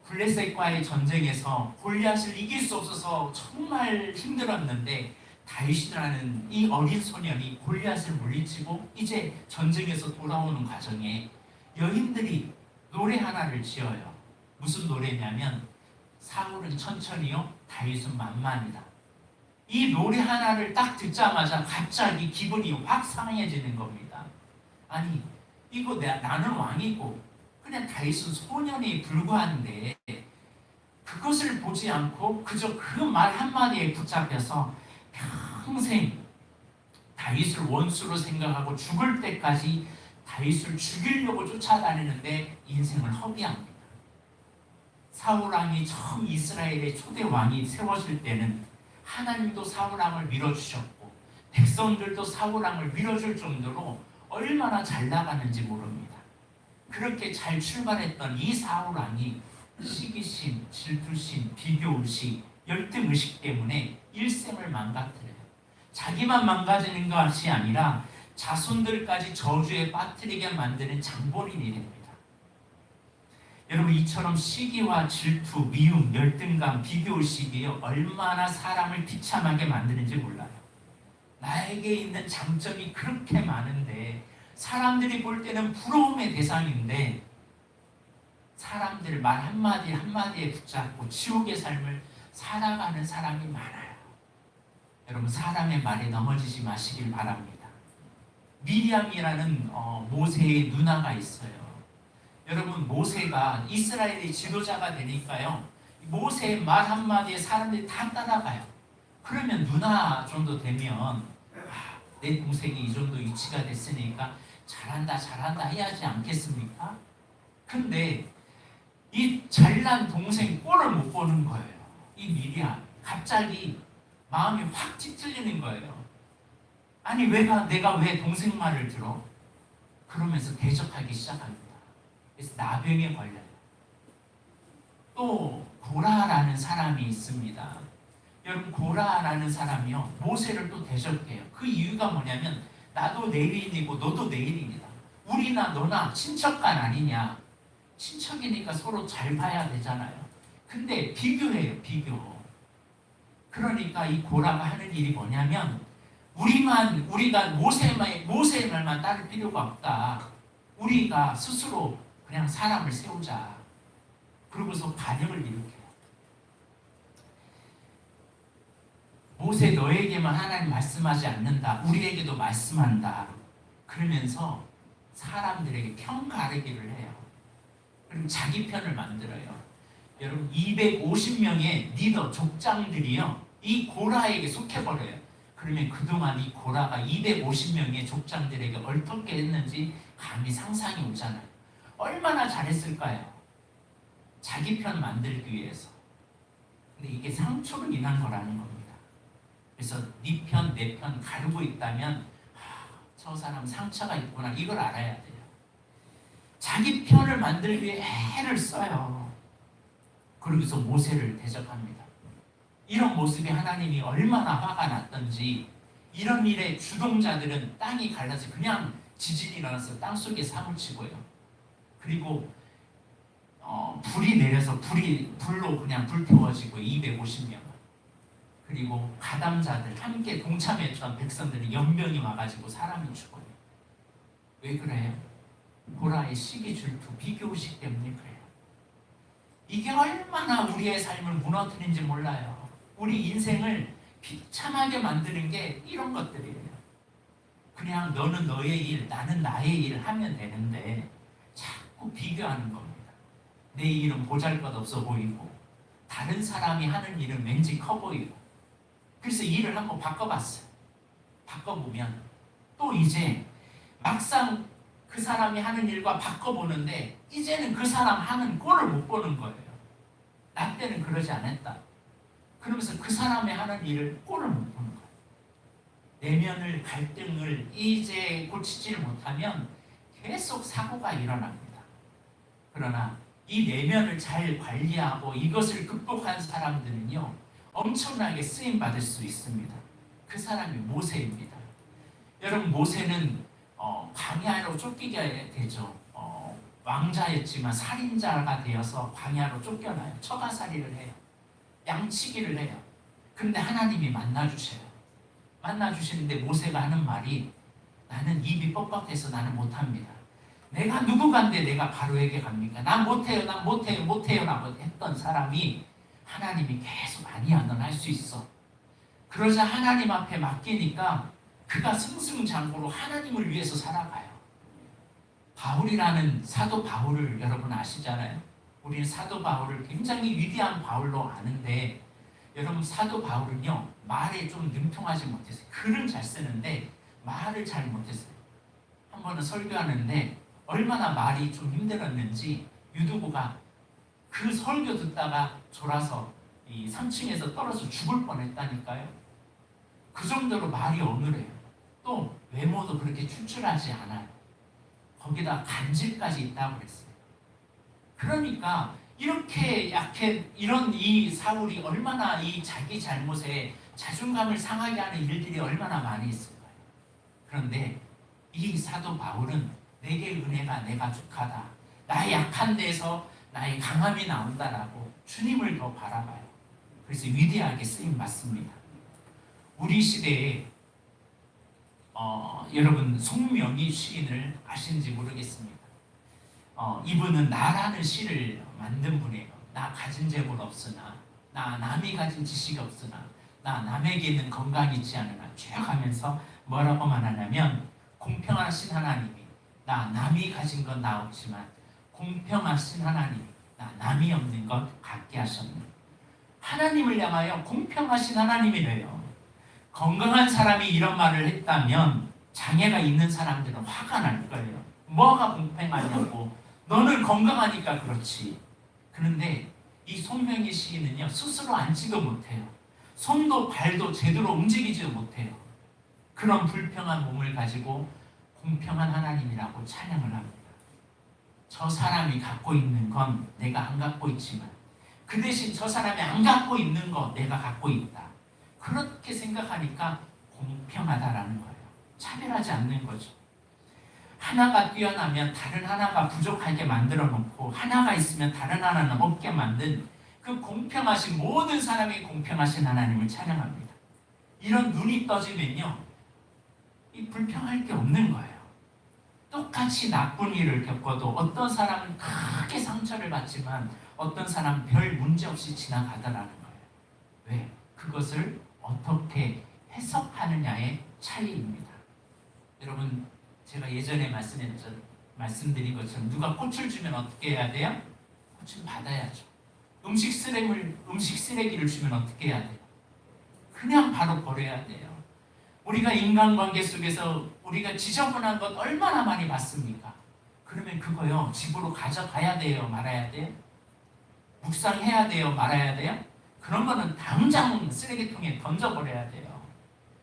블레셋과의 전쟁에서 골리앗을 이길 수 없어서 정말 힘들었는데 다윗이라는 이 어린 소년이 골리앗을 물리치고 이제 전쟁에서 돌아오는 과정에 여인들이 노래 하나를 지어요. 무슨 노래냐면 사울은 천천히요, 다윗은 만만이다. 이 노래 하나를 딱 듣자마자 갑자기 기분이 확 상해지는 겁니다. 아니, 이거 나는 왕이고 그냥 다윗은 소년에 불과한데 그것을 보지 않고 그저 그 말 한마디에 붙잡혀서 평생 다윗을 원수로 생각하고 죽을 때까지 다윗을 죽이려고 쫓아다니는데 인생을 허비합니다. 사울 왕이 처음 이스라엘의 초대 왕이 세워질 때는 하나님도 사울 왕을 밀어주셨고 백성들도 사울 왕을 밀어줄 정도로 얼마나 잘 나가는지 모릅니다. 그렇게 잘 출발했던 이 사울 왕이 시기심, 질투심, 비교의식, 열등의식 때문에 일생을 망가뜨려요. 자기만 망가지는 것이 아니라 자손들까지 저주에 빠뜨리게 만드는 장본인이 됩니다. 여러분, 이처럼 시기와 질투, 미움, 열등감, 비교의식이 얼마나 사람을 비참하게 만드는지 몰라요. 나에게 있는 장점이 그렇게 많은데 사람들이 볼 때는 부러움의 대상인데 사람들 말 한마디 한마디에 붙잡고 지옥의 삶을 살아가는 사람이 많아요. 여러분, 사람의 말에 넘어지지 마시길 바랍니다. 미리암이라는 모세의 누나가 있어요. 여러분, 모세가 이스라엘의 지도자가 되니까요, 모세의 말 한마디에 사람들이 다 따라가요. 그러면 누나 정도 되면 내 동생이 이 정도 위치가 됐으니까 잘한다 해야지 않겠습니까? 근데 이 잘난 동생 꼴을 못 보는 거예요. 이 미리암 갑자기 마음이 확 찌들리는 거예요. 아니, 내가 왜 동생 말을 들어? 그러면서 대적하기 시작합니다. 그래서 나병에 걸려요. 또 고라라는 사람이 있습니다. 여러분, 고라라는 사람이요, 모세를 또 대적해요. 그 이유가 뭐냐면 나도 내일이고 너도 내일입니다. 우리나 너나 친척간 아니냐. 친척이니까 서로 잘 봐야 되잖아요. 근데 비교해요, 비교. 그러니까 이 고라가 하는 일이 뭐냐면 우리가 모세의 말만 따를 필요가 없다. 우리가 스스로 그냥 사람을 세우자. 그러고서 반역을 일으켜요. 모세 너에게만 하나님 말씀하지 않는다. 우리에게도 말씀한다. 그러면서 사람들에게 평가르기를 해요. 그리고 자기 편을 만들어요. 여러분 250명의 리더 족장들이요. 이 고라에게 속해버려요. 그러면 그동안 이 고라가 250명의 족장들에게 어떻게 했는지 감히 상상이 오잖아요. 얼마나 잘했을까요? 자기 편 만들기 위해서. 근데 이게 상처로 인한 거라는 겁니다. 그래서 네 편, 내 편 가르고 있다면 저 사람 상처가 있구나 이걸 알아야 돼요. 자기 편을 만들기 위해 애를 써요. 그러고서 모세를 대적합니다. 이런 모습에 하나님이 얼마나 화가 났던지 이런 일에 주동자들은 땅이 갈라서 그냥 지진이 일어나서 땅속에 사무치고요. 그리고 불이 내려서 불로 그냥 불태워지고 250명. 그리고 가담자들 함께 동참했던 백성들이 연병이 와가지고 사람이 죽어요. 왜 그래요? 고라의 시기 질투, 비교의식 때문에 그래요. 이게 얼마나 우리의 삶을 무너뜨린지 몰라요. 우리 인생을 비참하게 만드는 게 이런 것들이에요. 그냥 너는 너의 일, 나는 나의 일 하면 되는데 자꾸 비교하는 겁니다. 내 일은 보잘것없어 보이고 다른 사람이 하는 일은 왠지 커 보이고 그래서 일을 한번 바꿔봤어요. 바꿔보면 또 이제 막상 그 사람이 하는 일과 바꿔보는데 이제는 그 사람 하는 꼴을 못 보는 거예요. 나 때는 그러지 않았다. 그러면서 그 사람이 하는 일을 꼴을 못 보는 거예요. 내면을 갈등을 이제 고치지를 못하면 계속 사고가 일어납니다. 그러나 이 내면을 잘 관리하고 이것을 극복한 사람들은요 엄청나게 쓰임받을 수 있습니다. 그 사람이 모세입니다. 여러분 모세는 광야로 쫓기게 되죠. 왕자였지만 살인자가 되어서 광야로 쫓겨나요. 처가살이를 해요. 양치기를 해요. 그런데 하나님이 만나주셔요. 만나주시는데 모세가 하는 말이 나는 입이 뻑뻑해서 나는 못합니다. 내가 누구간데 내가 바로에게 갑니까? 난 못해요. 난 못해요. 못해요. 라고 했던 사람이 하나님이 계속 아니야. 넌 할 수 있어. 그러자 하나님 앞에 맡기니까 그가 승승장구로 하나님을 위해서 살아가요. 바울이라는 사도 바울을 여러분 아시잖아요. 우리는 사도 바울을 굉장히 위대한 바울로 아는데 여러분 사도 바울은요 말에 좀 능통하지 못했어요. 글은 잘 쓰는데 말을 잘 못했어요. 한 번은 설교하는데 얼마나 말이 좀 힘들었는지 유두부가 그 설교 듣다가 졸아서 이 3층에서 떨어져 죽을 뻔했다니까요. 그 정도로 말이 어눌해요. 또 외모도 그렇게 출출하지 않아요. 거기다 간질까지 있다고 그랬어요. 그러니까 이렇게 이런 이 사울이 얼마나 이 자기 잘못에 자존감을 상하게 하는 일들이 얼마나 많이 있을까요? 그런데 이 사도 바울은 내게 은혜가 내가 족하다. 나의 약한 데서 나의 강함이 나온다라고 주님을 더 바라봐요. 그래서 위대하게 쓰임 받습니다. 우리 시대에 여러분 송명희 시인을 아시는지 모르겠습니다. 이분은 나라는 시를 만든 분이에요. 나 가진 재물 없으나 나 남이 가진 지식이 없으나 나 남에게는 건강이 있지 않으나 쭉 하면서 뭐라고 말하냐면 공평하신 하나님이 나 남이 가진 건 나 없지만 공평하신 하나님이 나 남이 없는 것 갖게 하셨네. 하나님을 향하여 공평하신 하나님이래요. 건강한 사람이 이런 말을 했다면 장애가 있는 사람들은 화가 날 거예요. 뭐가 공평하냐고. 너는 건강하니까 그렇지. 그런데 이 송명희 시인은요 스스로 앉지도 못해요. 손도 발도 제대로 움직이지도 못해요. 그런 불평한 몸을 가지고 공평한 하나님이라고 찬양을 합니다. 저 사람이 갖고 있는 건 내가 안 갖고 있지만 그 대신 저 사람이 안 갖고 있는 거 내가 갖고 있다. 그렇게 생각하니까 공평하다라는 거예요. 차별하지 않는 거죠. 하나가 뛰어나면 다른 하나가 부족하게 만들어 놓고 하나가 있으면 다른 하나는 없게 만든 그 공평하신 모든 사람이 공평하신 하나님을 찬양합니다. 이런 눈이 떠지면요, 이 불평할 게 없는 거예요. 똑같이 나쁜 일을 겪어도 어떤 사람은 크게 상처를 받지만 어떤 사람은 별 문제 없이 지나가더라는 거예요. 왜? 그것을 어떻게 해석하느냐의 차이입니다. 여러분, 제가 예전에 말씀드린 것처럼 누가 꽃을 주면 어떻게 해야 돼요? 꽃을 받아야죠. 음식 쓰레기를 주면 어떻게 해야 돼요? 그냥 바로 버려야 돼요. 우리가 인간관계 속에서 우리가 지저분한 것 얼마나 많이 봤습니까? 그러면 그거요, 집으로 가져가야 돼요, 말아야 돼요? 묵상해야 돼요, 말아야 돼요? 그런 거는 당장 쓰레기통에 던져버려야 돼요.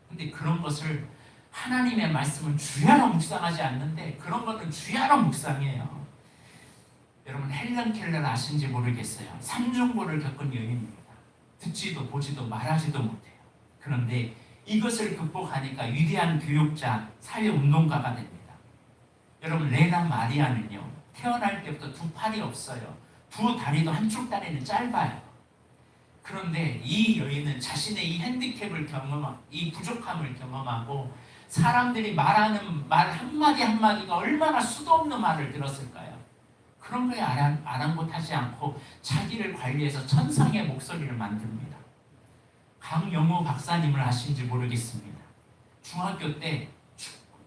근데 그런 것을 하나님의 말씀은 주야로 묵상하지 않는데 그런 거는 주야로 묵상해요. 여러분, 헬런 켈러 아신지 모르겠어요. 삼중고를 겪은 여인입니다. 듣지도 보지도 말하지도 못해요. 그런데 이것을 극복하니까 위대한 교육자, 사회운동가가 됩니다. 여러분, 레나 마리아는요, 태어날 때부터 두 팔이 없어요. 두 다리도 한쪽 다리는 짧아요. 그런데 이 여인은 자신의 이 핸디캡을 이 부족함을 경험하고 사람들이 말하는 말 한마디 한마디가 얼마나 수도 없는 말을 들었을까요? 그런 거에 아랑곳하지 않고 자기를 관리해서 천상의 목소리를 만듭니다. 강영호 박사님을 아신지 모르겠습니다. 중학교 때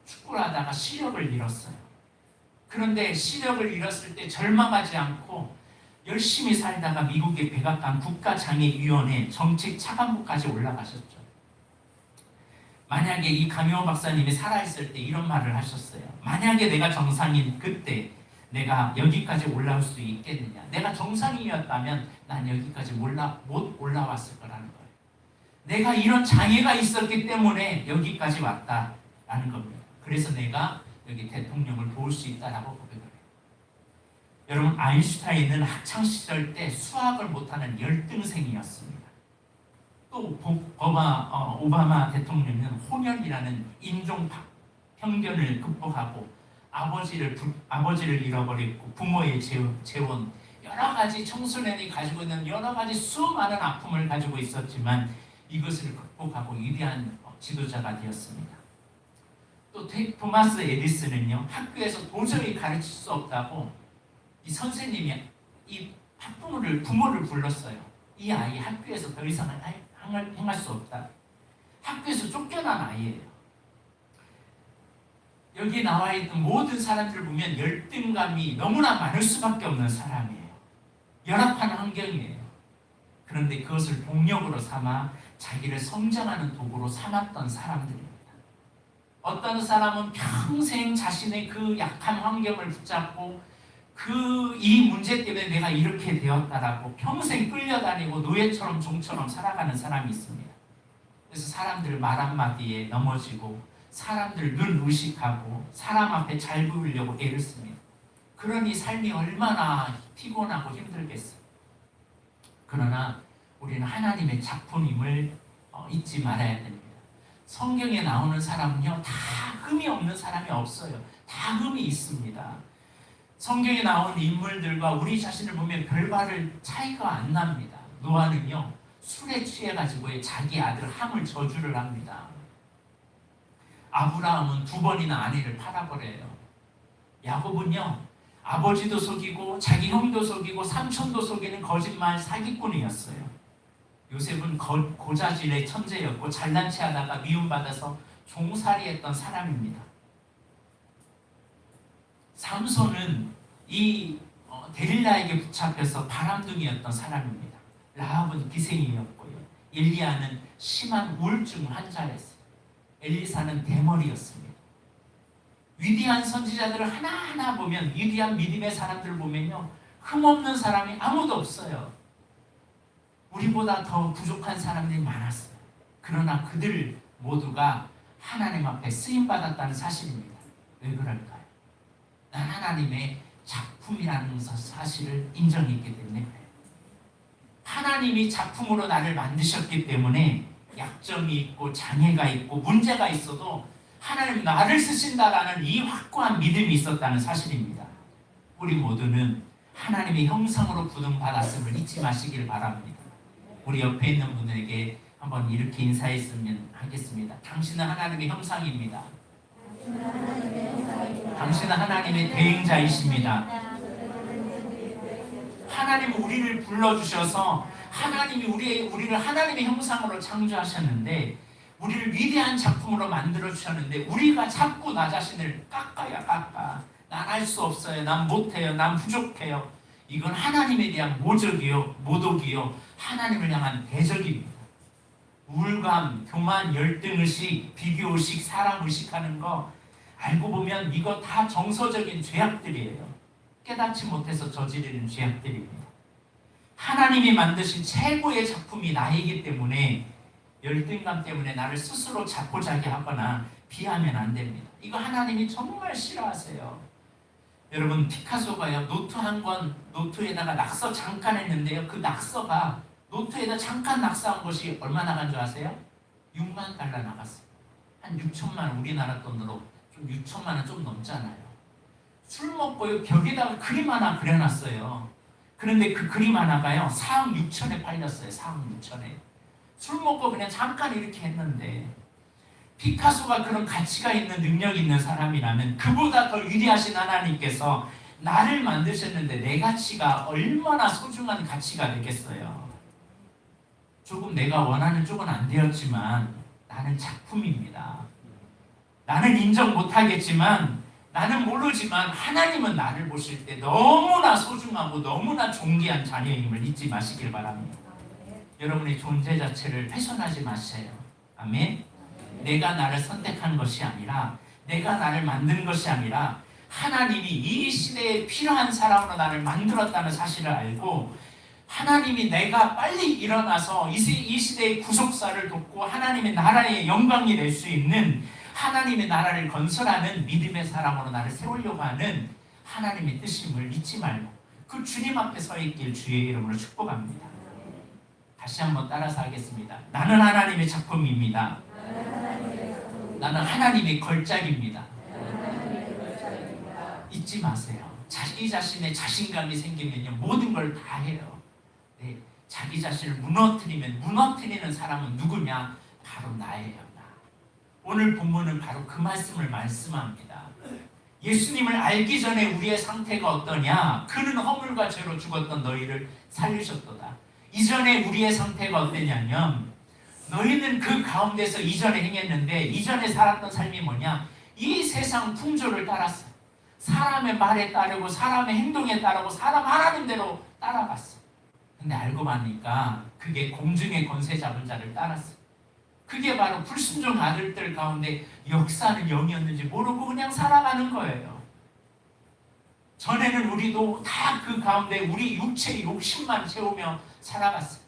축구를 하다가 시력을 잃었어요. 그런데 시력을 잃었을 때 절망하지 않고 열심히 살다가 미국의 백악관 국가장애위원회 정책 차관부까지 올라가셨죠. 만약에 이 강영호 박사님이 살아있을 때 이런 말을 하셨어요. 만약에 내가 정상인 그때 내가 여기까지 올라올 수 있겠느냐. 내가 정상이었다면 난 여기까지 못 올라왔을 거라는 거예요. 내가 이런 장애가 있었기 때문에 여기까지 왔다라는 겁니다. 그래서 내가 여기 대통령을 도울 수 있다라고 고백을 해요. 여러분, 아인슈타인은 학창시절 때 수학을 못하는 열등생이었습니다. 또 오바마 대통령은 혼혈이라는 인종 편견을 극복하고 아버지를 잃어버렸고 부모의 재혼, 여러 가지 청소년이 가지고 있는 여러 가지 수많은 아픔을 가지고 있었지만 이것을 극복하고 위대한 지도자가 되었습니다. 또 토마스 에디슨은요, 학교에서 도저히 가르칠 수 없다고 이 선생님이 이 부모를 불렀어요. 이 아이 학교에서 더 이상 행할 수 없다. 학교에서 쫓겨난 아이예요. 여기 나와 있는 모든 사람들을 보면 열등감이 너무나 많을 수밖에 없는 사람이에요. 열악한 환경이에요. 그런데 그것을 동력으로 삼아 자기를 성장하는 도구로 삼았던 사람들입니다. 어떤 사람은 평생 자신의 그 약한 환경을 붙잡고 이 문제 때문에 내가 이렇게 되었다라고 평생 끌려다니고 노예처럼 종처럼 살아가는 사람이 있습니다. 그래서 사람들 말 한마디에 넘어지고 사람들 눈 의식하고 사람 앞에 잘 보이려고 애를 씁니다. 그러니 삶이 얼마나 피곤하고 힘들겠어요. 그러나 우리는 하나님의 작품임을 잊지 말아야 됩니다. 성경에 나오는 사람은요, 다 흠이 없는 사람이 없어요. 다 흠이 있습니다. 성경에 나온 인물들과 우리 자신을 보면 별바를 차이가 안 납니다. 노아는요, 술에 취해가지고 자기 아들 함을 저주를 합니다. 아브라함은 2번이나 아내를 팔아버려요. 야곱은요, 아버지도 속이고 자기 형도 속이고 삼촌도 속이는 거짓말 사기꾼이었어요. 요셉은 고자질의 천재였고 잘난 체하다가 미움받아서 종살이했던 사람입니다. 삼손은 이 데릴라에게 붙잡혀서 바람둥이였던 사람입니다. 라합은 기생이었고요. 엘리야는 심한 우울증 환자였어요. 엘리사는 대머리였습니다. 위대한 선지자들을 하나하나 보면, 위대한 믿음의 사람들을 보면요, 흠없는 사람이 아무도 없어요. 우리보다 더 부족한 사람들이 많았어요. 그러나 그들 모두가 하나님 앞에 쓰임받았다는 사실입니다. 왜 그럴까요? 난 하나님의 작품이라는 사실을 인정했기 때문에 그래요. 하나님이 작품으로 나를 만드셨기 때문에 약점이 있고 장애가 있고 문제가 있어도 하나님 나를 쓰신다라는 이 확고한 믿음이 있었다는 사실입니다. 우리 모두는 하나님의 형상으로 부름받았음을 잊지 마시길 바랍니다. 우리 옆에 있는 분에게 한번 이렇게 인사했으면 하겠습니다. 당신은 하나님의 형상입니다. 당신은 하나님의 대행자이십니다. 하나님은 우리를 불러주셔서 하나님이 우리를 하나님의 형상으로 창조하셨는데 우리를 위대한 작품으로 만들어주셨는데 우리가 자꾸 나 자신을 깎아야 깎아. 난 할 수 없어요. 난 못해요. 난 부족해요. 이건 하나님에 대한 모적이요, 모독이요, 하나님을 향한 대적입니다. 우울감, 교만, 열등의식, 비교의식, 사람의식하는 거 알고 보면 이거 다 정서적인 죄악들이에요. 깨닫지 못해서 저지르는 죄악들입니다. 하나님이 만드신 최고의 작품이 나이기 때문에 열등감 때문에 나를 스스로 자포자기 하거나 비하면 안 됩니다. 이거 하나님이 정말 싫어하세요. 여러분 피카소가요 노트 한 권 노트에다가 낙서 잠깐 했는데요. 그 낙서가 노트에다 잠깐 낙서한 것이 얼마 나간 줄 아세요? 6만 달러 나갔어요. 한 6천만 원, 우리나라 돈으로 좀 6천만 원 좀 넘잖아요. 술 먹고요 벽에다가 그림 하나 그려놨어요. 그런데 그 그림 하나가요 4억 6천에 팔렸어요. 4억 6천에. 술 먹고 그냥 잠깐 이렇게 했는데 피카소가 그런 가치가 있는 능력이 있는 사람이라면 그보다 더 위대하신 하나님께서 나를 만드셨는데 내 가치가 얼마나 소중한 가치가 되겠어요. 조금 내가 원하는 쪽은 안 되었지만 나는 작품입니다. 나는 인정 못하겠지만 나는 모르지만 하나님은 나를 보실 때 너무나 소중하고 너무나 존귀한 자녀임을 잊지 마시길 바랍니다. 여러분의 존재 자체를 훼손하지 마세요. 아멘. 내가 나를 선택한 것이 아니라 내가 나를 만든 것이 아니라 하나님이 이 시대에 필요한 사람으로 나를 만들었다는 사실을 알고 하나님이 내가 빨리 일어나서 이 시대의 구속사를 돕고 하나님의 나라의 영광이 될 수 있는 하나님의 나라를 건설하는 믿음의 사람으로 나를 세우려고 하는 하나님의 뜻임을 잊지 말고 그 주님 앞에 서 있길 주의 이름으로 축복합니다. 다시 한번 따라서 하겠습니다. 나는 하나님의 작품입니다. 나는 하나님의 걸작입니다. 잊지 마세요. 자기 자신의 자신감이 생기면요 모든 걸 다 해요. 네, 자기 자신을 무너뜨리면 무너뜨리는 사람은 누구냐? 바로 나예요. 나. 오늘 본문은 바로 그 말씀을 말씀합니다. 예수님을 알기 전에 우리의 상태가 어떠냐? 그는 허물과 죄로 죽었던 너희를 살리셨도다. 이전에 우리의 상태가 어땠냐면 너희는 그 가운데서 이전에 행했는데 이전에 살았던 삶이 뭐냐? 이 세상 풍조를 따랐어. 사람의 말에 따르고 사람의 행동에 따르고 사람 하나님대로 따라갔어. 근데 알고 보니까 그게 공중의 권세 잡은 자를 따랐어. 그게 바로 불순종 아들들 가운데 역사는 영이었는지 모르고 그냥 살아가는 거예요. 전에는 우리도 다 그 가운데 우리 육체의 욕심만 채우며 살아갔어요.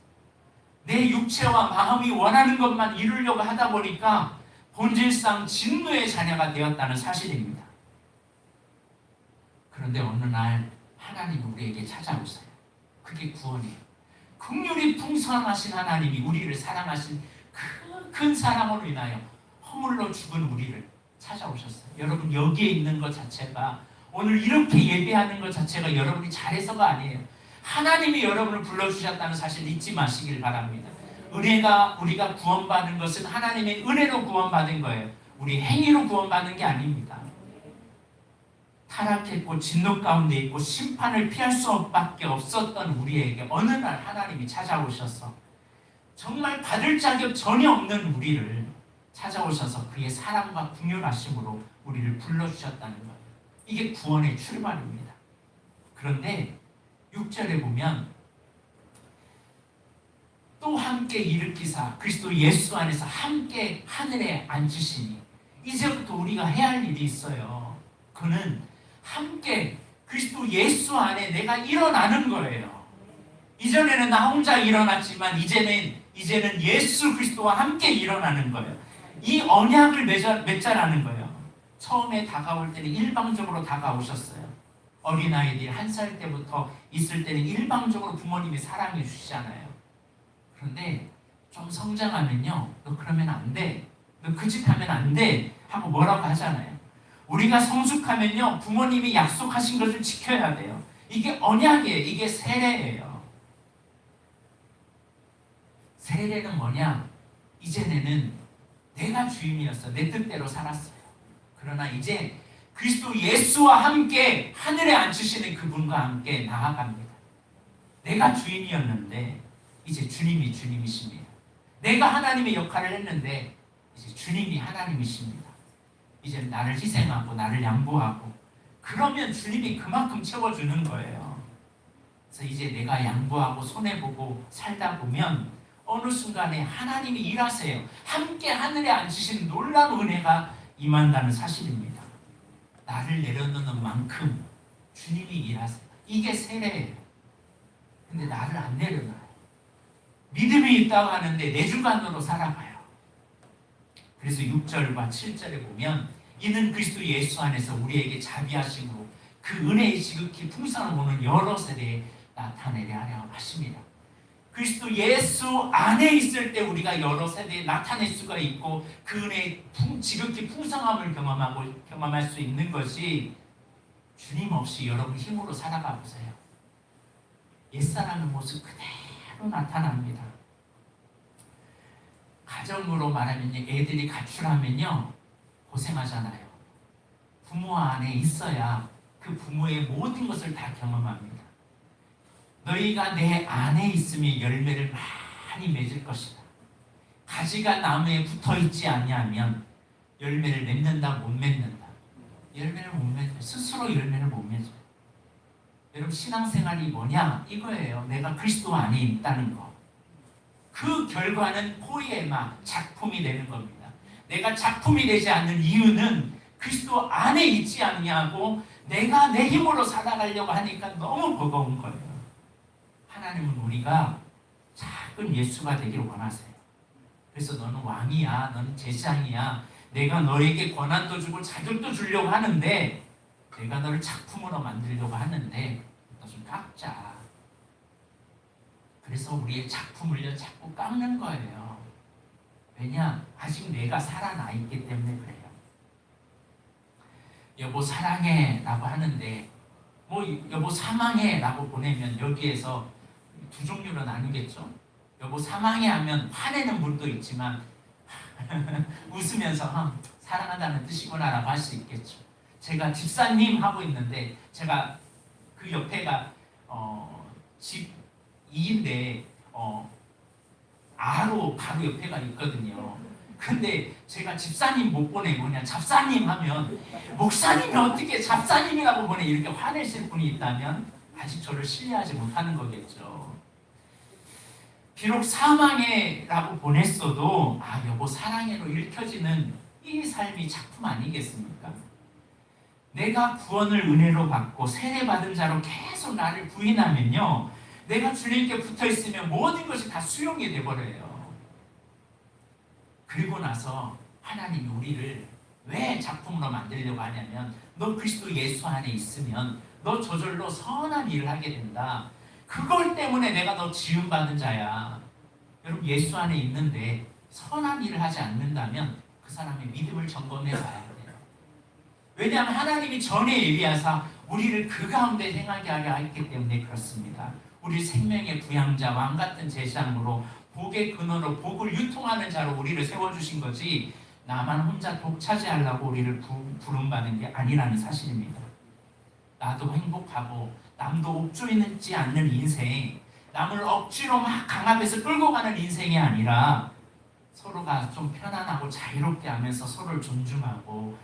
내 육체와 마음이 원하는 것만 이루려고 하다 보니까 본질상 진노의 자녀가 되었다는 사실입니다. 그런데 어느 날 하나님이 우리에게 찾아오세요. 그게 구원이에요. 긍휼이 풍성하신 하나님이 우리를 사랑하신 큰 사랑으로 인하여 허물로 죽은 우리를 찾아오셨어요. 여러분 여기에 있는 것 자체가 오늘 이렇게 예배하는 것 자체가 여러분이 잘해서가 아니에요. 하나님이 여러분을 불러주셨다는 사실 잊지 마시길 바랍니다. 은혜가 우리가 구원받은 것은 하나님의 은혜로 구원받은 거예요. 우리 행위로 구원받은 게 아닙니다. 타락했고 진노 가운데 있고 심판을 피할 수밖에 없었던 우리에게 어느 날 하나님이 찾아오셔서 정말 받을 자격 전혀 없는 우리를 찾아오셔서 그의 사랑과 긍휼하심으로 우리를 불러주셨다는 거예요. 이게 구원의 출발입니다. 그런데 6절에 보면 또 함께 일으키사 그리스도 예수 안에서 함께 하늘에 앉으시니 이제부터 우리가 해야 할 일이 있어요. 그는 함께 그리스도 예수 안에 내가 일어나는 거예요. 이전에는 나 혼자 일어났지만 이제는 예수 그리스도와 함께 일어나는 거예요. 이 언약을 맺자라는 거예요. 처음에 다가올 때는 일방적으로 다가오셨어요. 어린아이들이 1살 때부터 있을 때는 일방적으로 부모님이 사랑해 주시잖아요. 그런데 좀 성장하면요, 너 그러면 안 돼. 너 그 짓 하면 안 돼 하고 뭐라고 하잖아요. 우리가 성숙하면요, 부모님이 약속하신 것을 지켜야 돼요. 이게 언약이에요. 이게 세례예요. 세례는 뭐냐? 이전에는 내가 주인이었어. 내 뜻대로 살았어요. 그러나 이제 그리스도 예수와 함께 하늘에 앉으시는 그분과 함께 나아갑니다. 내가 주인이었는데 이제 주님이 주님이십니다. 내가 하나님의 역할을 했는데 이제 주님이 하나님이십니다. 이제 나를 희생하고 나를 양보하고 그러면 주님이 그만큼 채워주는 거예요. 그래서 이제 내가 양보하고 손해보고 살다 보면 어느 순간에 하나님이 일하세요. 함께 하늘에 앉으시는 놀라운 은혜가 임한다는 사실입니다. 나를 내려놓는 만큼 주님이 일하세요. 이게 세례예요. 근데 나를 안 내려놔요. 믿음이 있다고 하는데 내 주관으로 살아가요. 그래서 6절과 7절에 보면 이는 그리스도 예수 안에서 우리에게 자비하심으로 그 은혜의 지극히 풍성을 보는 여러 세대에 나타내려 하려 하십니다. 그리스도 예수 안에 있을 때 우리가 여러 세대에 나타낼 수가 있고 그 은혜의 지극히 풍성함을 경험할 수 있는 것이 주님 없이 여러분 힘으로 살아가 보세요. 옛사람의 모습 그대로 나타납니다. 가정으로 말하면 애들이 가출하면요 고생하잖아요. 부모 안에 있어야 그 부모의 모든 것을 다 경험합니다. 너희가 내 안에 있으면 열매를 많이 맺을 것이다. 가지가 나무에 붙어 있지 아니하면 열매를 맺는다 못 맺는다. 열매를 못 맺어요. 스스로 열매를 못 맺어요. 여러분 신앙생활이 뭐냐? 이거예요. 내가 그리스도 안에 있다는 거. 그 결과는 포이에마, 작품이 되는 겁니다. 내가 작품이 되지 않는 이유는 그리스도 안에 있지 않냐고 내가 내 힘으로 살아가려고 하니까 너무 버거운 거예요. 하나님은 우리가 작은 예수가 되기를 원하세요. 그래서 너는 왕이야, 너는 제사장이야. 내가 너에게 권한도 주고 자격도 주려고 하는데 내가 너를 작품으로 만들려고 하는데 너 좀 깎자. 그래서 우리의 작품을 자꾸 깎는 거예요. 왜냐? 아직 내가 살아나 있기 때문에 그래요. 여보 사랑해 라고 하는데 뭐 여보 사망해 라고 보내면 여기에서 두 종류로 나누겠죠. 여보 사망해 하면 화내는 분도 있지만 웃으면서 사랑한다는 뜻이구나 라고 할 수 있겠죠. 제가 집사님 하고 있는데 제가 그 옆에가 집 2인데 아로 바로 옆에가 있거든요. 근데 제가 집사님 못 보내고 그냥 잡사님 하면 목사님이 어떻게 잡사님이라고 보내 이렇게 화내실 분이 있다면 아직 저를 신뢰하지 못하는 거겠죠. 비록 사망해 라고 보냈어도 여보 사랑해로 읽혀지는 이 삶이 작품 아니겠습니까? 내가 구원을 은혜로 받고 세례받은 자로 계속 나를 부인하면요 내가 주님께 붙어있으면 모든 것이 다 수용이 돼버려요. 그리고 나서 하나님이 우리를 왜 작품으로 만들려고 하냐면 너 그리스도 예수 안에 있으면 너 저절로 선한 일을 하게 된다. 그걸 때문에 내가 너 지음받은 자야. 여러분 예수 안에 있는데 선한 일을 하지 않는다면 그 사람의 믿음을 점검해 봐야 돼요. 왜냐하면 하나님이 전에 예비하사 우리를 그 가운데 행하게 하려 했기 때문에 그렇습니다. 우리 생명의 부양자 왕같은 제사장으로 복의 근원으로 복을 유통하는 자로 우리를 세워주신 거지 나만 혼자 독차지하려고 우리를 부름받은 게 아니라는 사실입니다. 나도 행복하고 남도 옥조이지 않는 인생, 남을 억지로 막 강압해서 끌고 가는 인생이 아니라 서로가 좀 편안하고 자유롭게 하면서 서로를 존중하고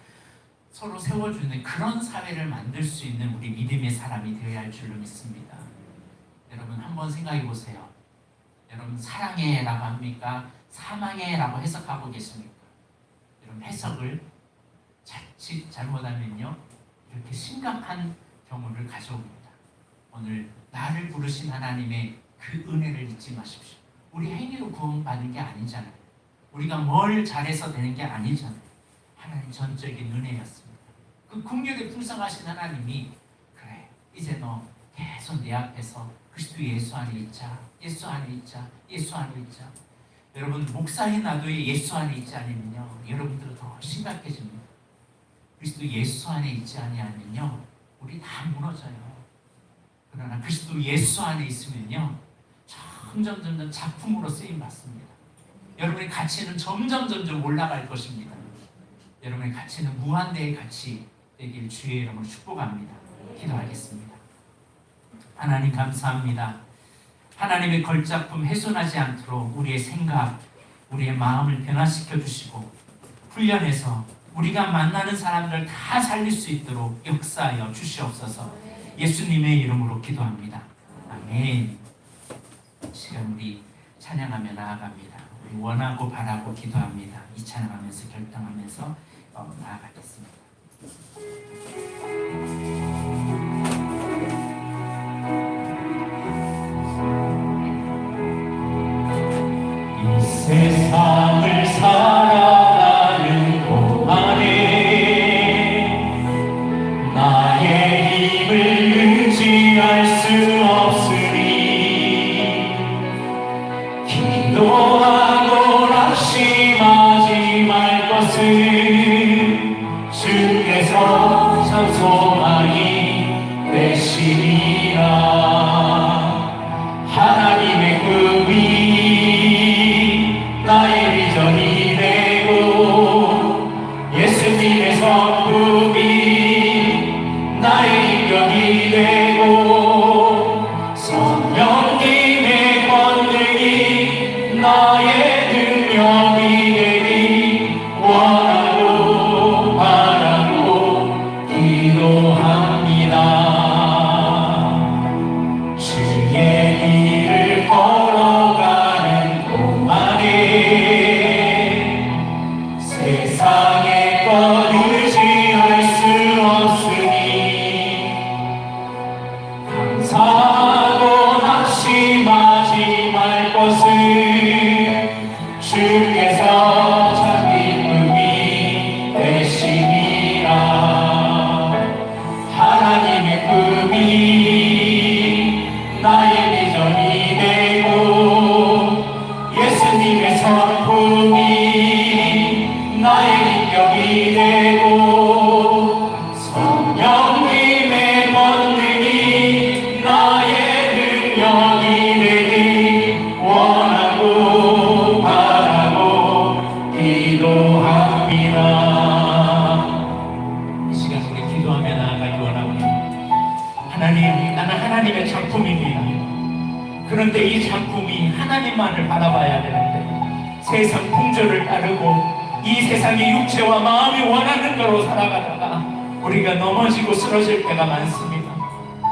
서로 세워주는 그런 사회를 만들 수 있는 우리 믿음의 사람이 되어야 할 줄로 믿습니다. 여러분 한번 생각해 보세요. 여러분 사랑해 라고 합니까? 사망해 라고 해석하고 계십니까? 여러분 해석을 자칫 잘못하면요 이렇게 심각한 경우를 가져옵니다. 오늘 나를 부르신 하나님의 그 은혜를 잊지 마십시오. 우리 행위로 구원받는 게 아니잖아요. 우리가 뭘 잘해서 되는 게 아니잖아요. 하나님 전적인 은혜였습니다. 그 긍휼이 풍성하신 하나님이 그래 이제 너 계속 내 앞에서 그리스도 예수 안에 있자. 예수 안에 있자. 예수 안에 있자. 여러분, 목사인 나도 예수 안에 있지 않으면요, 여러분들은 더 심각해집니다. 그리스도 예수 안에 있지 아니하면요, 우리 다 무너져요. 그러나 그리스도 예수 안에 있으면요, 점점 작품으로 쓰임 받습니다. 여러분의 가치는 점점 올라갈 것입니다. 여러분의 가치는 무한대의 가치 되길 주의 이름으로 축복합니다. 기도하겠습니다. 하나님 감사합니다. 하나님의 걸작품 훼손하지 않도록 우리의 생각, 우리의 마음을 변화시켜 주시고 훈련해서 우리가 만나는 사람들 다 살릴 수 있도록 역사하여 주시옵소서. 예수님의 이름으로 기도합니다. 아멘. 시간 우리 찬양하며 나아갑니다. 우리 원하고 바라고 기도합니다. 이 찬양하면서 결정하면서 나아가겠습니다. 이 세상을 살아가는 동안에 나의 힘을 의지할 수 없으니 기도하고 낙심하지 말 것을 주께서 참 소망이 되시리라. 하나님의 꿈이 나의 비전이 되고 예수님의 성품이 나의 인격이 되고 성령님의 권능이 나의 능력이 되리 원하고 바라고 기도합니다. 주의 길을 걸어가는 동안에 세상의 것 의지할 수 없으니 감사하고 낙심하지 말 것을 주께서 참 기쁨이 되시니라. 하나님의 꿈이 나의 비전이 되고 예수님의 성품이 나의 인격이 되고 성령님의 권능이 나의 능력이 되기 원하고 바라고 기도합니다. 이 시간 우리 기도하며 나아가기 원합니다. 하나님, 나는 하나님의 작품입니다. 그런데 이 작품이 하나님만을 바라봐야 되는데 세상 풍조를 따르고 이 세상의 육체와 마음이 원하는 대로 살아가다가 우리가 넘어지고 쓰러질 때가 많습니다.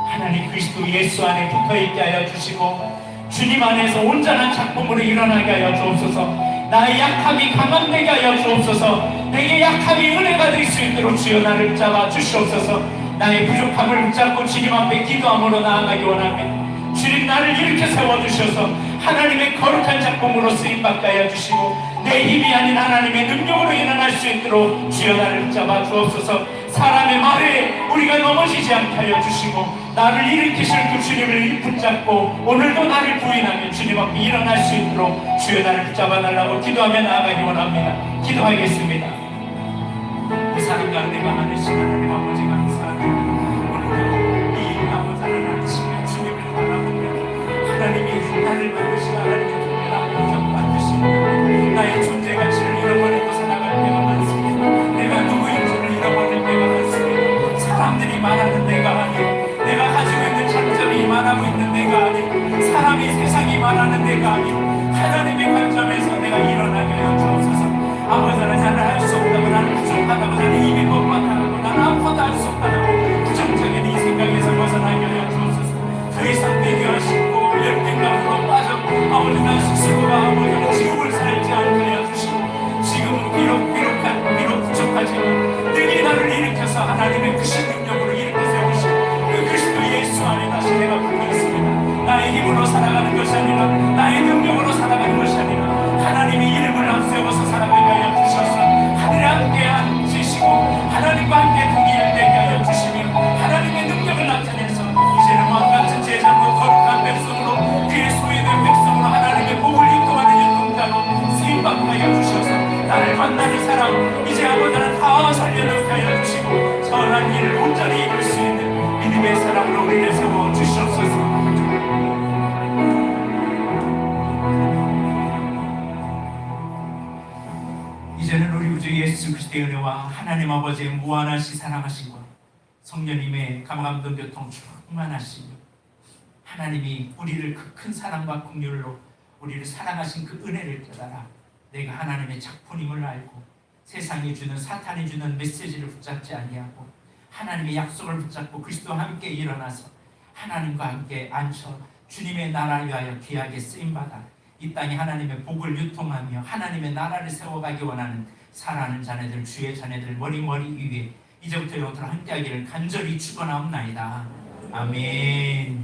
하나님 그리스도 예수 안에 붙어있게 하여 주시고 주님 안에서 온전한 작품으로 일어나게 하여 주옵소서. 나의 약함이 강함되게 하여 주옵소서. 내게 약함이 은혜가 될 수 있도록 주여 나를 붙잡아 주시옵소서. 나의 부족함을 붙잡고 주님 앞에 기도함으로 나아가기 원합니다. 주님 나를 일으켜 세워주셔서 하나님의 거룩한 작품으로 쓰임받게 하여 주시고 내 힘이 아닌 하나님의 능력으로 일어날 수 있도록 주여 나를 붙잡아 주옵소서. 사람의 말에 우리가 넘어지지 않게 하여 주시고 나를 일으키실 그 주님을 붙잡고 오늘도 나를 부인하며 주님 앞에 일어날 수 있도록 주여 나를 붙잡아 달라고 기도하며 나아가기 원합니다. 기도하겠습니다. 그 사람 가운데 많으신 하나님 아버지 감사합니다. 오늘도 이 아버지를 아침에 주님을 바라보며 하나님이 나를 만드신 하나님의 존재를 인정받으시고 나의 존재 가치를 잃어버리고 살아갈 때가 많습니다. 내가 누구인지를 잃어버릴 때가 많습니다. 사람들이 말하는 내가 아니고 내가 가지고 있는 장점이 말하고 있는 내가 아니고 사람이 세상이 말하는 내가 아니고 하나님의 관점에서 내가 일어나게 하여 주옵소서. 아버지 나는 할 수 없다고 나는 부족하다고 나는 입이 못마땅하고 나는 아무것도 할 수 없다고 부정적인 이 생각에서 벗어나게 하여 주옵소서. 더 이상 내게 하시고 열등감으로 빠져 아버지 난 스스로가 아버지는 지옥을 살지 않게 하여 주시고 지금은 비록 부족하지만 능히 나를 일으켜서 하나님의 크신 능력으로 일으켜 세우시고 그 그리스도 예수 안에 다시 내가 붙어 있습니다. 나의 힘으로 살아가는 것이 아니라 나의 능력으로 살아가는 것이 아니라 하나님의 이름을 앞세워서 살아가게 하여 주셔서 하늘에 함께 앉으시고 하나님과 함께 동일되게 하여 주시며 하나님의 능력을 나타내서 이제는 왕같은 제자로 거룩한 백성으로 그의 소유된 백성으로 하나님의 복을 인도하는 일동자로 만나는 사람 이제 아버지는 다 살려놓게 하여 주시고 선한 일을 온전히 이룰 수 있는 믿음의 사람으로 우리를 세워 주시옵소서. 이제는 우리 우주 예수 그리스도의 은혜와 하나님 아버지의 무한하신 사랑하심과 성령님의 감감동 교통 충만하심이 하나님이 우리를 그 큰 사랑과 긍휼로 우리를 사랑하신 그 은혜를 깨달아 내가 하나님의 작품임을 알고 세상이 주는 사탄이 주는 메시지를 붙잡지 아니하고 하나님의 약속을 붙잡고 그리스도와 함께 일어나서 하나님과 함께 앉혀 주님의 나라를 위하여 귀하게 쓰임받아 이 땅에 하나님의 복을 유통하며 하나님의 나라를 세워가기 원하는 사랑하는 자녀들 주의 자녀들 머리 위에 이제부터 영원토록 함께하기를 간절히 축원하옵나이다. 아멘.